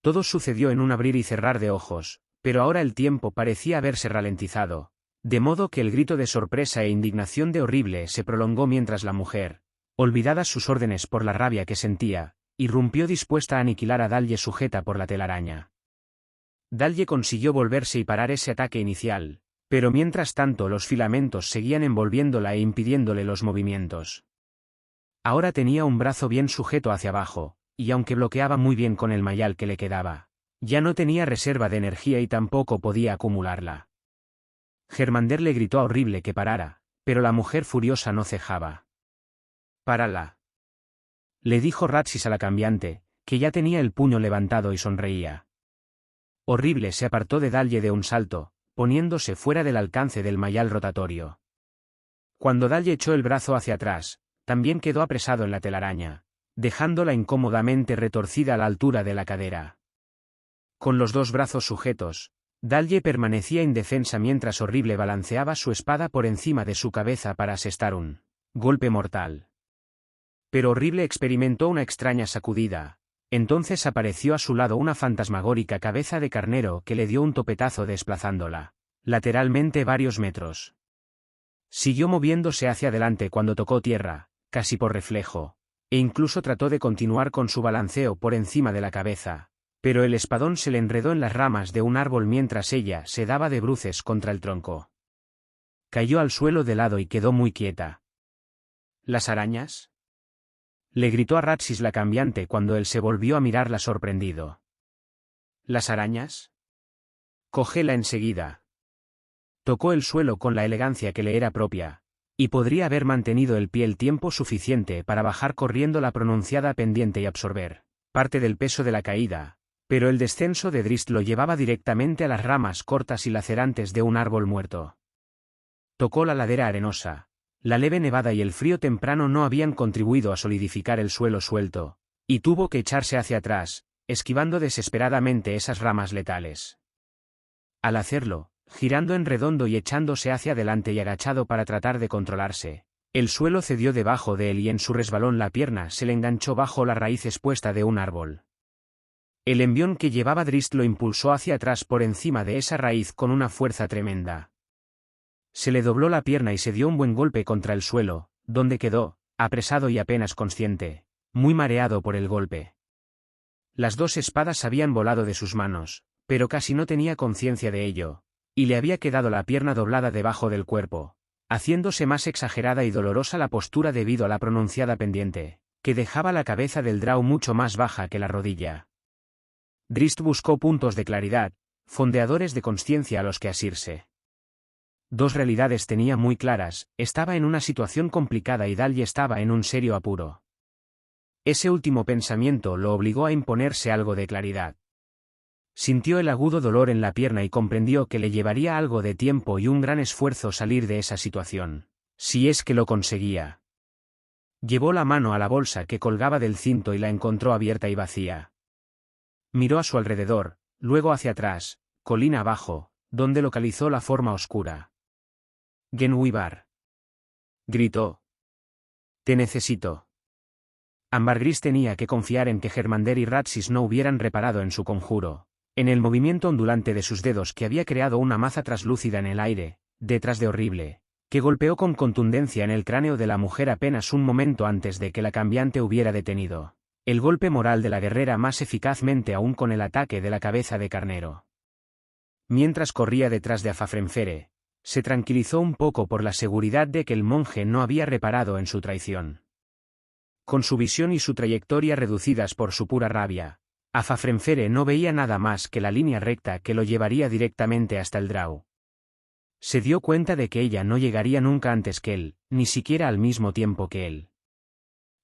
Todo sucedió en un abrir y cerrar de ojos, pero ahora el tiempo parecía haberse ralentizado, de modo que el grito de sorpresa e indignación de Horrible se prolongó mientras la mujer, olvidadas sus órdenes por la rabia que sentía, irrumpió dispuesta a aniquilar a Dalje sujeta por la telaraña. Dalje consiguió volverse y parar ese ataque inicial, pero mientras tanto los filamentos seguían envolviéndola e impidiéndole los movimientos. Ahora tenía un brazo bien sujeto hacia abajo, y aunque bloqueaba muy bien con el mayal que le quedaba, ya no tenía reserva de energía y tampoco podía acumularla. Germander le gritó a Horrible que parara, pero la mujer furiosa no cejaba. «Párala», le dijo Ratsis a la cambiante, que ya tenía el puño levantado y sonreía. Horrible se apartó de Dalje de un salto, poniéndose fuera del alcance del mayal rotatorio. Cuando Dalje echó el brazo hacia atrás, también quedó apresado en la telaraña, dejándola incómodamente retorcida a la altura de la cadera. Con los dos brazos sujetos, Dalje permanecía indefensa mientras Horrible balanceaba su espada por encima de su cabeza para asestar un golpe mortal. Pero Horrible experimentó una extraña sacudida. Entonces apareció a su lado una fantasmagórica cabeza de carnero que le dio un topetazo desplazándola lateralmente varios metros. Siguió moviéndose hacia adelante cuando tocó tierra, casi por reflejo, e incluso trató de continuar con su balanceo por encima de la cabeza, pero el espadón se le enredó en las ramas de un árbol mientras ella se daba de bruces contra el tronco. Cayó al suelo de lado y quedó muy quieta. ¿Las arañas?, le gritó a Ratsis la cambiante cuando él se volvió a mirarla sorprendido. ¿Las arañas? Cógela enseguida. Tocó el suelo con la elegancia que le era propia, y podría haber mantenido el pie el tiempo suficiente para bajar corriendo la pronunciada pendiente y absorber parte del peso de la caída, pero el descenso de Drist lo llevaba directamente a las ramas cortas y lacerantes de un árbol muerto. Tocó la ladera arenosa. La leve nevada y el frío temprano no habían contribuido a solidificar el suelo suelto, y tuvo que echarse hacia atrás, esquivando desesperadamente esas ramas letales. Al hacerlo, girando en redondo y echándose hacia adelante y agachado para tratar de controlarse, el suelo cedió debajo de él y en su resbalón la pierna se le enganchó bajo la raíz expuesta de un árbol. El envión que llevaba Drist lo impulsó hacia atrás por encima de esa raíz con una fuerza tremenda. Se le dobló la pierna y se dio un buen golpe contra el suelo, donde quedó, apresado y apenas consciente, muy mareado por el golpe. Las dos espadas habían volado de sus manos, pero casi no tenía conciencia de ello, y le había quedado la pierna doblada debajo del cuerpo, haciéndose más exagerada y dolorosa la postura debido a la pronunciada pendiente, que dejaba la cabeza del Drow mucho más baja que la rodilla. Drist buscó puntos de claridad, fondeadores de consciencia a los que asirse. Dos realidades tenía muy claras: estaba en una situación complicada y Dalje estaba en un serio apuro. Ese último pensamiento lo obligó a imponerse algo de claridad. Sintió el agudo dolor en la pierna y comprendió que le llevaría algo de tiempo y un gran esfuerzo salir de esa situación, si es que lo conseguía. Llevó la mano a la bolsa que colgaba del cinto y la encontró abierta y vacía. Miró a su alrededor, luego hacia atrás, colina abajo, donde localizó la forma oscura. Genwibar. Gritó. Te necesito. Ambergris tenía que confiar en que Germander y Ratsis no hubieran reparado en su conjuro, en el movimiento ondulante de sus dedos que había creado una maza traslúcida en el aire, detrás de Horrible, que golpeó con contundencia en el cráneo de la mujer apenas un momento antes de que la cambiante hubiera detenido el golpe moral de la guerrera más eficazmente aún con el ataque de la cabeza de carnero. Mientras corría detrás de Afafrenfere, se tranquilizó un poco por la seguridad de que el monje no había reparado en su traición. Con su visión y su trayectoria reducidas por su pura rabia, Afafrenfere no veía nada más que la línea recta que lo llevaría directamente hasta el Drau. Se dio cuenta de que ella no llegaría nunca antes que él, ni siquiera al mismo tiempo que él.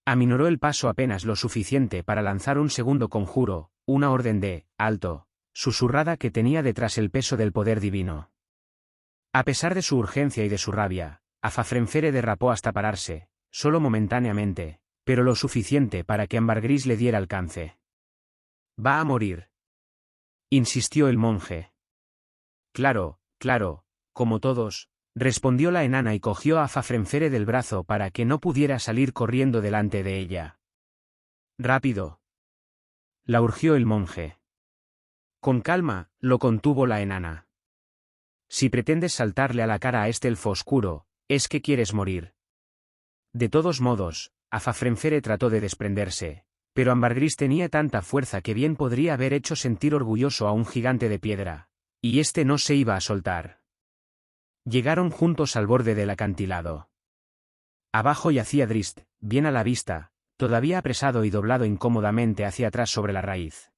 Aminoró el paso apenas lo suficiente para lanzar un segundo conjuro, una orden de alto, susurrada que tenía detrás el peso del poder divino. A pesar de su urgencia y de su rabia, Afafrenfere derrapó hasta pararse, solo momentáneamente, pero lo suficiente para que Ambergris le diera alcance. «Va a morir», insistió el monje. «Claro, claro, como todos», respondió la enana y cogió a Afafrenfere del brazo para que no pudiera salir corriendo delante de ella. «Rápido», la urgió el monje. Con calma, lo contuvo la enana. «Si pretendes saltarle a la cara a este elfo oscuro, es que quieres morir». De todos modos, Afafrenfere trató de desprenderse, pero Ambergris tenía tanta fuerza que bien podría haber hecho sentir orgulloso a un gigante de piedra, y este no se iba a soltar. Llegaron juntos al borde del acantilado. Abajo yacía Drist, bien a la vista, todavía apresado y doblado incómodamente hacia atrás sobre la raíz.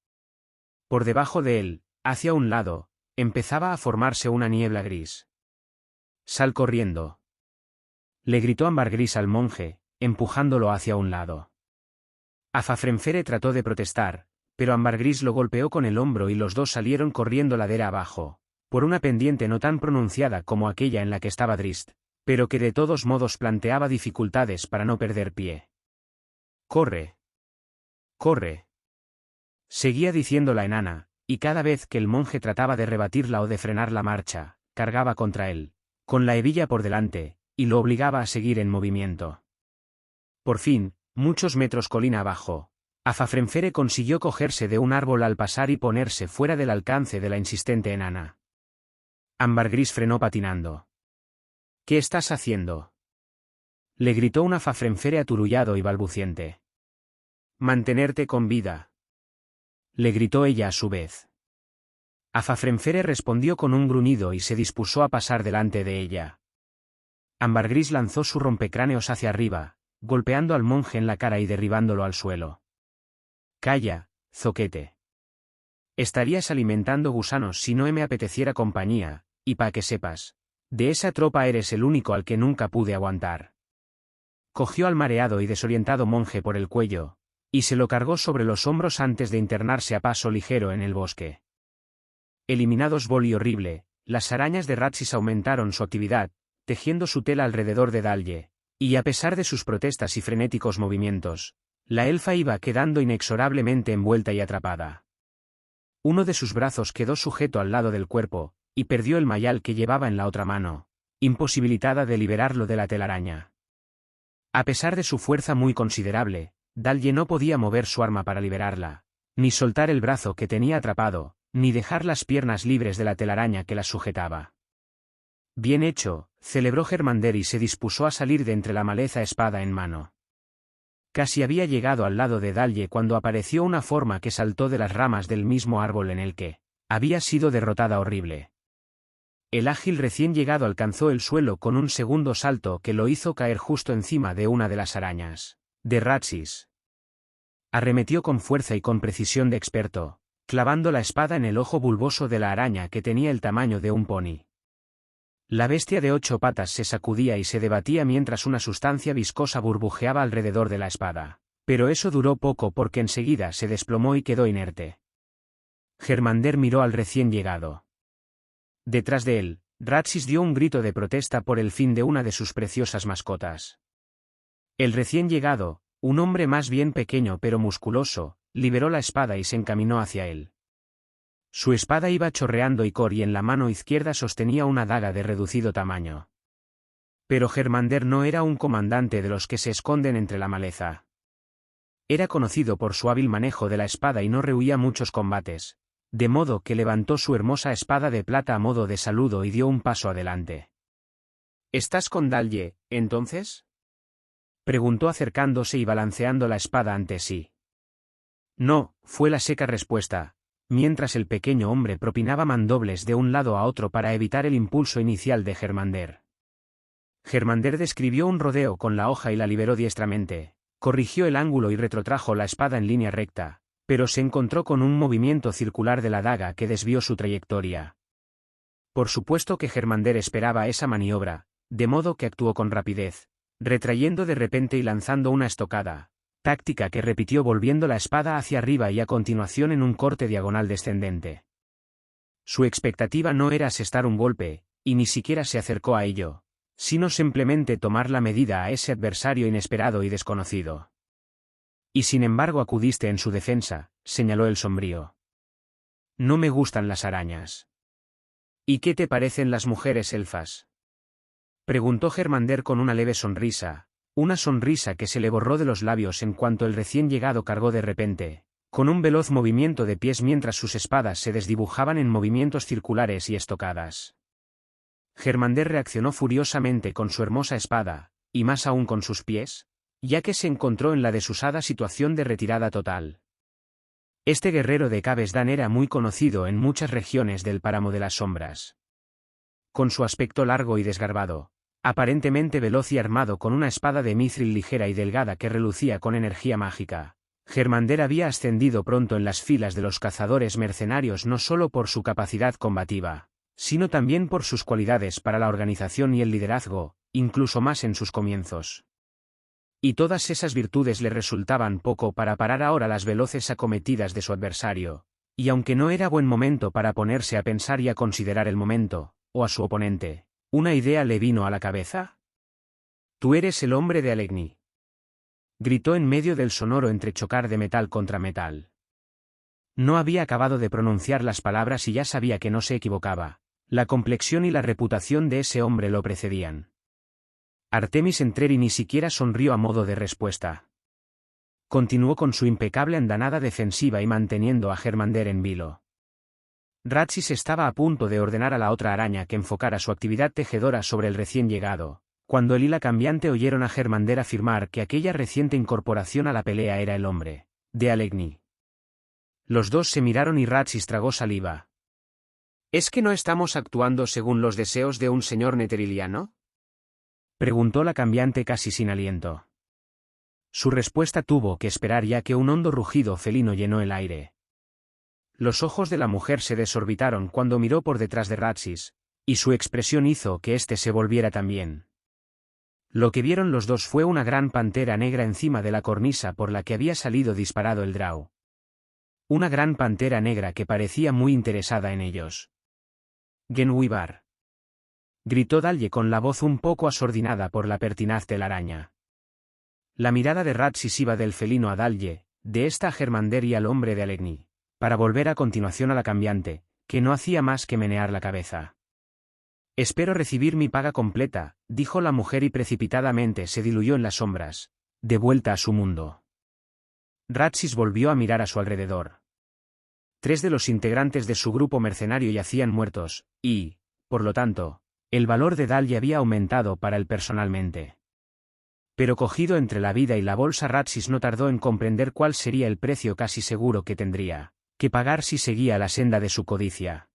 Por debajo de él, hacia un lado, empezaba a formarse una niebla gris. «Sal corriendo», le gritó Ambergris al monje, empujándolo hacia un lado. Afafrenfere trató de protestar, pero Ambergris lo golpeó con el hombro y los dos salieron corriendo ladera abajo, por una pendiente no tan pronunciada como aquella en la que estaba Drist, pero que de todos modos planteaba dificultades para no perder pie. «Corre. Corre», seguía diciendo la enana, y cada vez que el monje trataba de rebatirla o de frenar la marcha, cargaba contra él, con la hebilla por delante, y lo obligaba a seguir en movimiento. Por fin, muchos metros colina abajo, Afafrenfere consiguió cogerse de un árbol al pasar y ponerse fuera del alcance de la insistente enana. Ambergris frenó patinando. «¿Qué estás haciendo?», le gritó un Afafrenfere aturullado y balbuciente. «Mantenerte con vida», le gritó ella a su vez. Afafrenfere respondió con un gruñido y se dispuso a pasar delante de ella. Ambergris lanzó su rompecráneos hacia arriba, golpeando al monje en la cara y derribándolo al suelo. «Calla, zoquete. Estarías alimentando gusanos si no me apeteciera compañía, y pa' que sepas, de esa tropa eres el único al que nunca pude aguantar». Cogió al mareado y desorientado monje por el cuello, y se lo cargó sobre los hombros antes de internarse a paso ligero en el bosque. Eliminados Bol y Horrible, las arañas de Ratsis aumentaron su actividad, tejiendo su tela alrededor de Dalje, y a pesar de sus protestas y frenéticos movimientos, la elfa iba quedando inexorablemente envuelta y atrapada. Uno de sus brazos quedó sujeto al lado del cuerpo, y perdió el mayal que llevaba en la otra mano, imposibilitada de liberarlo de la telaraña. A pesar de su fuerza muy considerable, Dalje no podía mover su arma para liberarla, ni soltar el brazo que tenía atrapado, ni dejar las piernas libres de la telaraña que las sujetaba. «Bien hecho», celebró Germander y se dispuso a salir de entre la maleza espada en mano. Casi había llegado al lado de Dalje cuando apareció una forma que saltó de las ramas del mismo árbol en el que había sido derrotada Horrible. El ágil recién llegado alcanzó el suelo con un segundo salto que lo hizo caer justo encima de una de las arañas de Ratsis. Arremetió con fuerza y con precisión de experto, clavando la espada en el ojo bulboso de la araña que tenía el tamaño de un pony. La bestia de 8 patas se sacudía y se debatía mientras una sustancia viscosa burbujeaba alrededor de la espada. Pero eso duró poco porque enseguida se desplomó y quedó inerte. Germander miró al recién llegado. Detrás de él, Ratsis dio un grito de protesta por el fin de una de sus preciosas mascotas. El recién llegado, un hombre más bien pequeño pero musculoso, liberó la espada y se encaminó hacia él. Su espada iba chorreando icor y en la mano izquierda sostenía una daga de reducido tamaño. Pero Germander no era un comandante de los que se esconden entre la maleza. Era conocido por su hábil manejo de la espada y no rehuía muchos combates, de modo que levantó su hermosa espada de plata a modo de saludo y dio un paso adelante. ¿Estás con Dalye, entonces? Preguntó acercándose y balanceando la espada ante sí. No, fue la seca respuesta, mientras el pequeño hombre propinaba mandobles de un lado a otro para evitar el impulso inicial de Germander. Germander describió un rodeo con la hoja y la liberó diestramente, corrigió el ángulo y retrotrajo la espada en línea recta, pero se encontró con un movimiento circular de la daga que desvió su trayectoria. Por supuesto que Germander esperaba esa maniobra, de modo que actuó con rapidez, retrayendo de repente y lanzando una estocada, táctica que repitió volviendo la espada hacia arriba y a continuación en un corte diagonal descendente. Su expectativa no era asestar un golpe, y ni siquiera se acercó a ello, sino simplemente tomar la medida a ese adversario inesperado y desconocido. Y sin embargo acudiste en su defensa, señaló el sombrío. No me gustan las arañas. ¿Y qué te parecen las mujeres elfas? Preguntó Germander con una leve sonrisa, una sonrisa que se le borró de los labios en cuanto el recién llegado cargó de repente, con un veloz movimiento de pies mientras sus espadas se desdibujaban en movimientos circulares y estocadas. Germander reaccionó furiosamente con su hermosa espada, y más aún con sus pies, ya que se encontró en la desusada situación de retirada total. Este guerrero de Cabesdan era muy conocido en muchas regiones del Páramo de las Sombras. Con su aspecto largo y desgarbado, aparentemente veloz y armado con una espada de mithril ligera y delgada que relucía con energía mágica, Germander había ascendido pronto en las filas de los cazadores mercenarios no solo por su capacidad combativa, sino también por sus cualidades para la organización y el liderazgo, incluso más en sus comienzos. Y todas esas virtudes le resultaban poco para parar ahora las veloces acometidas de su adversario, y aunque no era buen momento para ponerse a pensar y a considerar el momento, o a su oponente, una idea le vino a la cabeza. «Tú eres el hombre de Alegni», gritó en medio del sonoro entrechocar de metal contra metal. No había acabado de pronunciar las palabras y ya sabía que no se equivocaba, la complexión y la reputación de ese hombre lo precedían. Artemis Entreri ni siquiera sonrió a modo de respuesta. Continuó con su impecable andanada defensiva y manteniendo a Germander en vilo. Ratsis estaba a punto de ordenar a la otra araña que enfocara su actividad tejedora sobre el recién llegado, cuando el hila cambiante oyeron a Germander afirmar que aquella reciente incorporación a la pelea era el hombre de Alegni. Los dos se miraron y Ratsis tragó saliva. ¿Es que no estamos actuando según los deseos de un señor neteriliano?, preguntó la cambiante casi sin aliento. Su respuesta tuvo que esperar ya que un hondo rugido felino llenó el aire. Los ojos de la mujer se desorbitaron cuando miró por detrás de Ratsis, y su expresión hizo que éste se volviera también. Lo que vieron los dos fue una gran pantera negra encima de la cornisa por la que había salido disparado el Drow. Una gran pantera negra que parecía muy interesada en ellos. «Genwibar», gritó Dalye con la voz un poco asordinada por la pertinaz telaraña. La mirada de Ratsis iba del felino a Dalye, de esta a Germander y al hombre de Alegni, para volver a continuación a la cambiante, que no hacía más que menear la cabeza. «Espero recibir mi paga completa», dijo la mujer y precipitadamente se diluyó en las sombras, de vuelta a su mundo. Ratsis volvió a mirar a su alrededor. 3 de los integrantes de su grupo mercenario yacían muertos, y, por lo tanto, el valor de Dalye había aumentado para él personalmente. Pero cogido entre la vida y la bolsa, Ratsis no tardó en comprender cuál sería el precio casi seguro que tendría que pagar si seguía la senda de su codicia.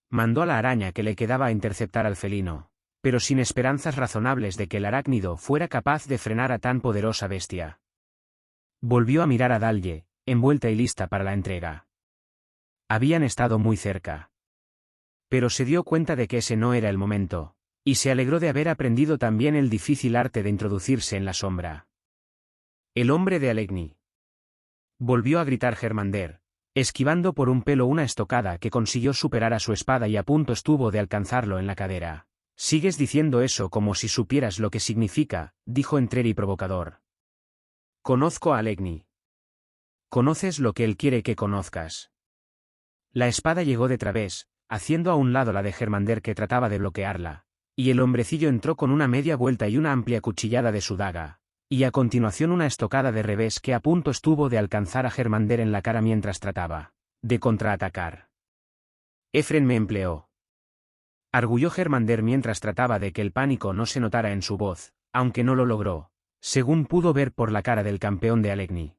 Mandó a la araña que le quedaba a interceptar al felino, pero sin esperanzas razonables de que el arácnido fuera capaz de frenar a tan poderosa bestia. Volvió a mirar a Dalye, envuelta y lista para la entrega. Habían estado muy cerca. pero se dio cuenta de que ese no era el momento, y se alegró de haber aprendido también el difícil arte de introducirse en la sombra. El hombre de Alegni. Volvió a gritar Germander, esquivando por un pelo una estocada que consiguió superar a su espada y a punto estuvo de alcanzarlo en la cadera. «Sigues diciendo eso como si supieras lo que significa», dijo Entreri provocador. «Conozco a Alegni. Conoces lo que él quiere que conozcas». La espada llegó de través, haciendo a un lado la de Germander que trataba de bloquearla, y el hombrecillo entró con una media vuelta y una amplia cuchillada de su daga, y a continuación una estocada de revés que a punto estuvo de alcanzar a Germander en la cara mientras trataba de contraatacar. «Efren me empleó», arguyó Germander mientras trataba de que el pánico no se notara en su voz, aunque no lo logró, según pudo ver por la cara del campeón de Alegni.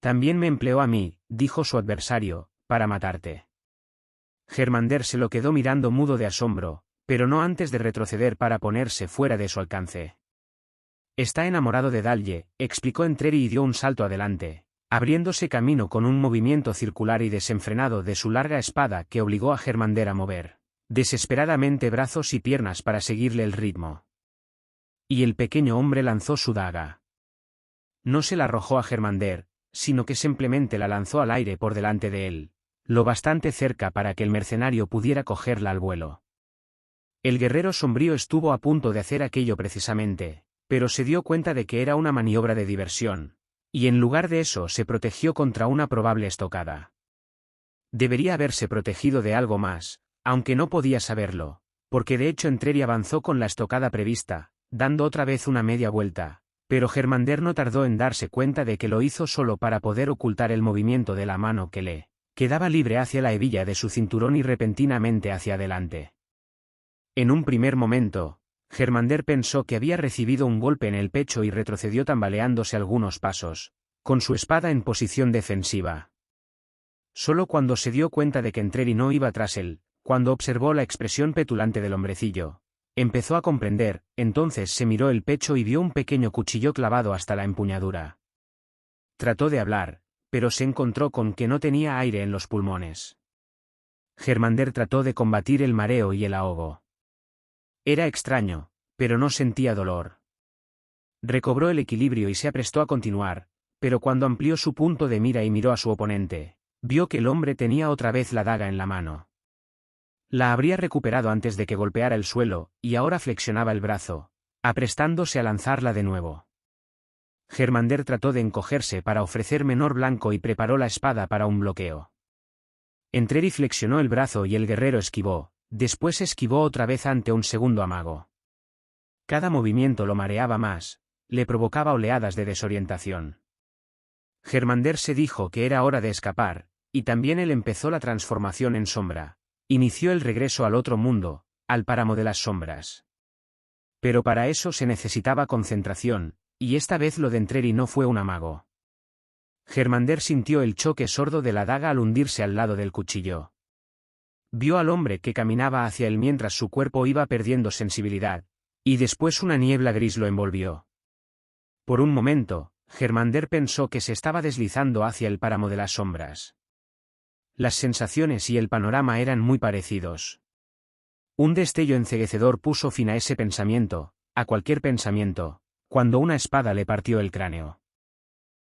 «También me empleó a mí», dijo su adversario, «para matarte». Germander se lo quedó mirando mudo de asombro, pero no antes de retroceder para ponerse fuera de su alcance. «Está enamorado de Dalye», explicó Entreri y dio un salto adelante, abriéndose camino con un movimiento circular y desenfrenado de su larga espada que obligó a Germander a mover desesperadamente brazos y piernas para seguirle el ritmo. Y el pequeño hombre lanzó su daga. No se la arrojó a Germander, sino que simplemente la lanzó al aire por delante de él, lo bastante cerca para que el mercenario pudiera cogerla al vuelo. El guerrero sombrío estuvo a punto de hacer aquello precisamente, pero se dio cuenta de que era una maniobra de diversión, y en lugar de eso se protegió contra una probable estocada. Debería haberse protegido de algo más, aunque no podía saberlo, porque de hecho Entreri avanzó con la estocada prevista, dando otra vez una media vuelta, pero Germander no tardó en darse cuenta de que lo hizo solo para poder ocultar el movimiento de la mano que le quedaba libre hacia la hebilla de su cinturón y repentinamente hacia adelante. En un primer momento, Germander pensó que había recibido un golpe en el pecho y retrocedió tambaleándose algunos pasos, con su espada en posición defensiva. Solo cuando se dio cuenta de que Entreri no iba tras él, cuando observó la expresión petulante del hombrecillo, empezó a comprender, entonces se miró el pecho y vio un pequeño cuchillo clavado hasta la empuñadura. Trató de hablar, pero se encontró con que no tenía aire en los pulmones. Germander trató de combatir el mareo y el ahogo. Era extraño, pero no sentía dolor. Recobró el equilibrio y se aprestó a continuar, pero cuando amplió su punto de mira y miró a su oponente, vio que el hombre tenía otra vez la daga en la mano. La habría recuperado antes de que golpeara el suelo, y ahora flexionaba el brazo, aprestándose a lanzarla de nuevo. Germander trató de encogerse para ofrecer menor blanco y preparó la espada para un bloqueo. Entreri flexionó el brazo y el guerrero esquivó, después esquivó otra vez ante un segundo amago. Cada movimiento lo mareaba más, le provocaba oleadas de desorientación. Germander se dijo que era hora de escapar, y también él empezó la transformación en sombra. Inició el regreso al otro mundo, al páramo de las sombras. Pero para eso se necesitaba concentración, y esta vez lo de Entreri no fue un amago. Germander sintió el choque sordo de la daga al hundirse al lado del cuchillo. Vio al hombre que caminaba hacia él mientras su cuerpo iba perdiendo sensibilidad, y después una niebla gris lo envolvió. Por un momento, Germander pensó que se estaba deslizando hacia el páramo de las sombras. Las sensaciones y el panorama eran muy parecidos. Un destello enceguecedor puso fin a ese pensamiento, a cualquier pensamiento, cuando una espada le partió el cráneo.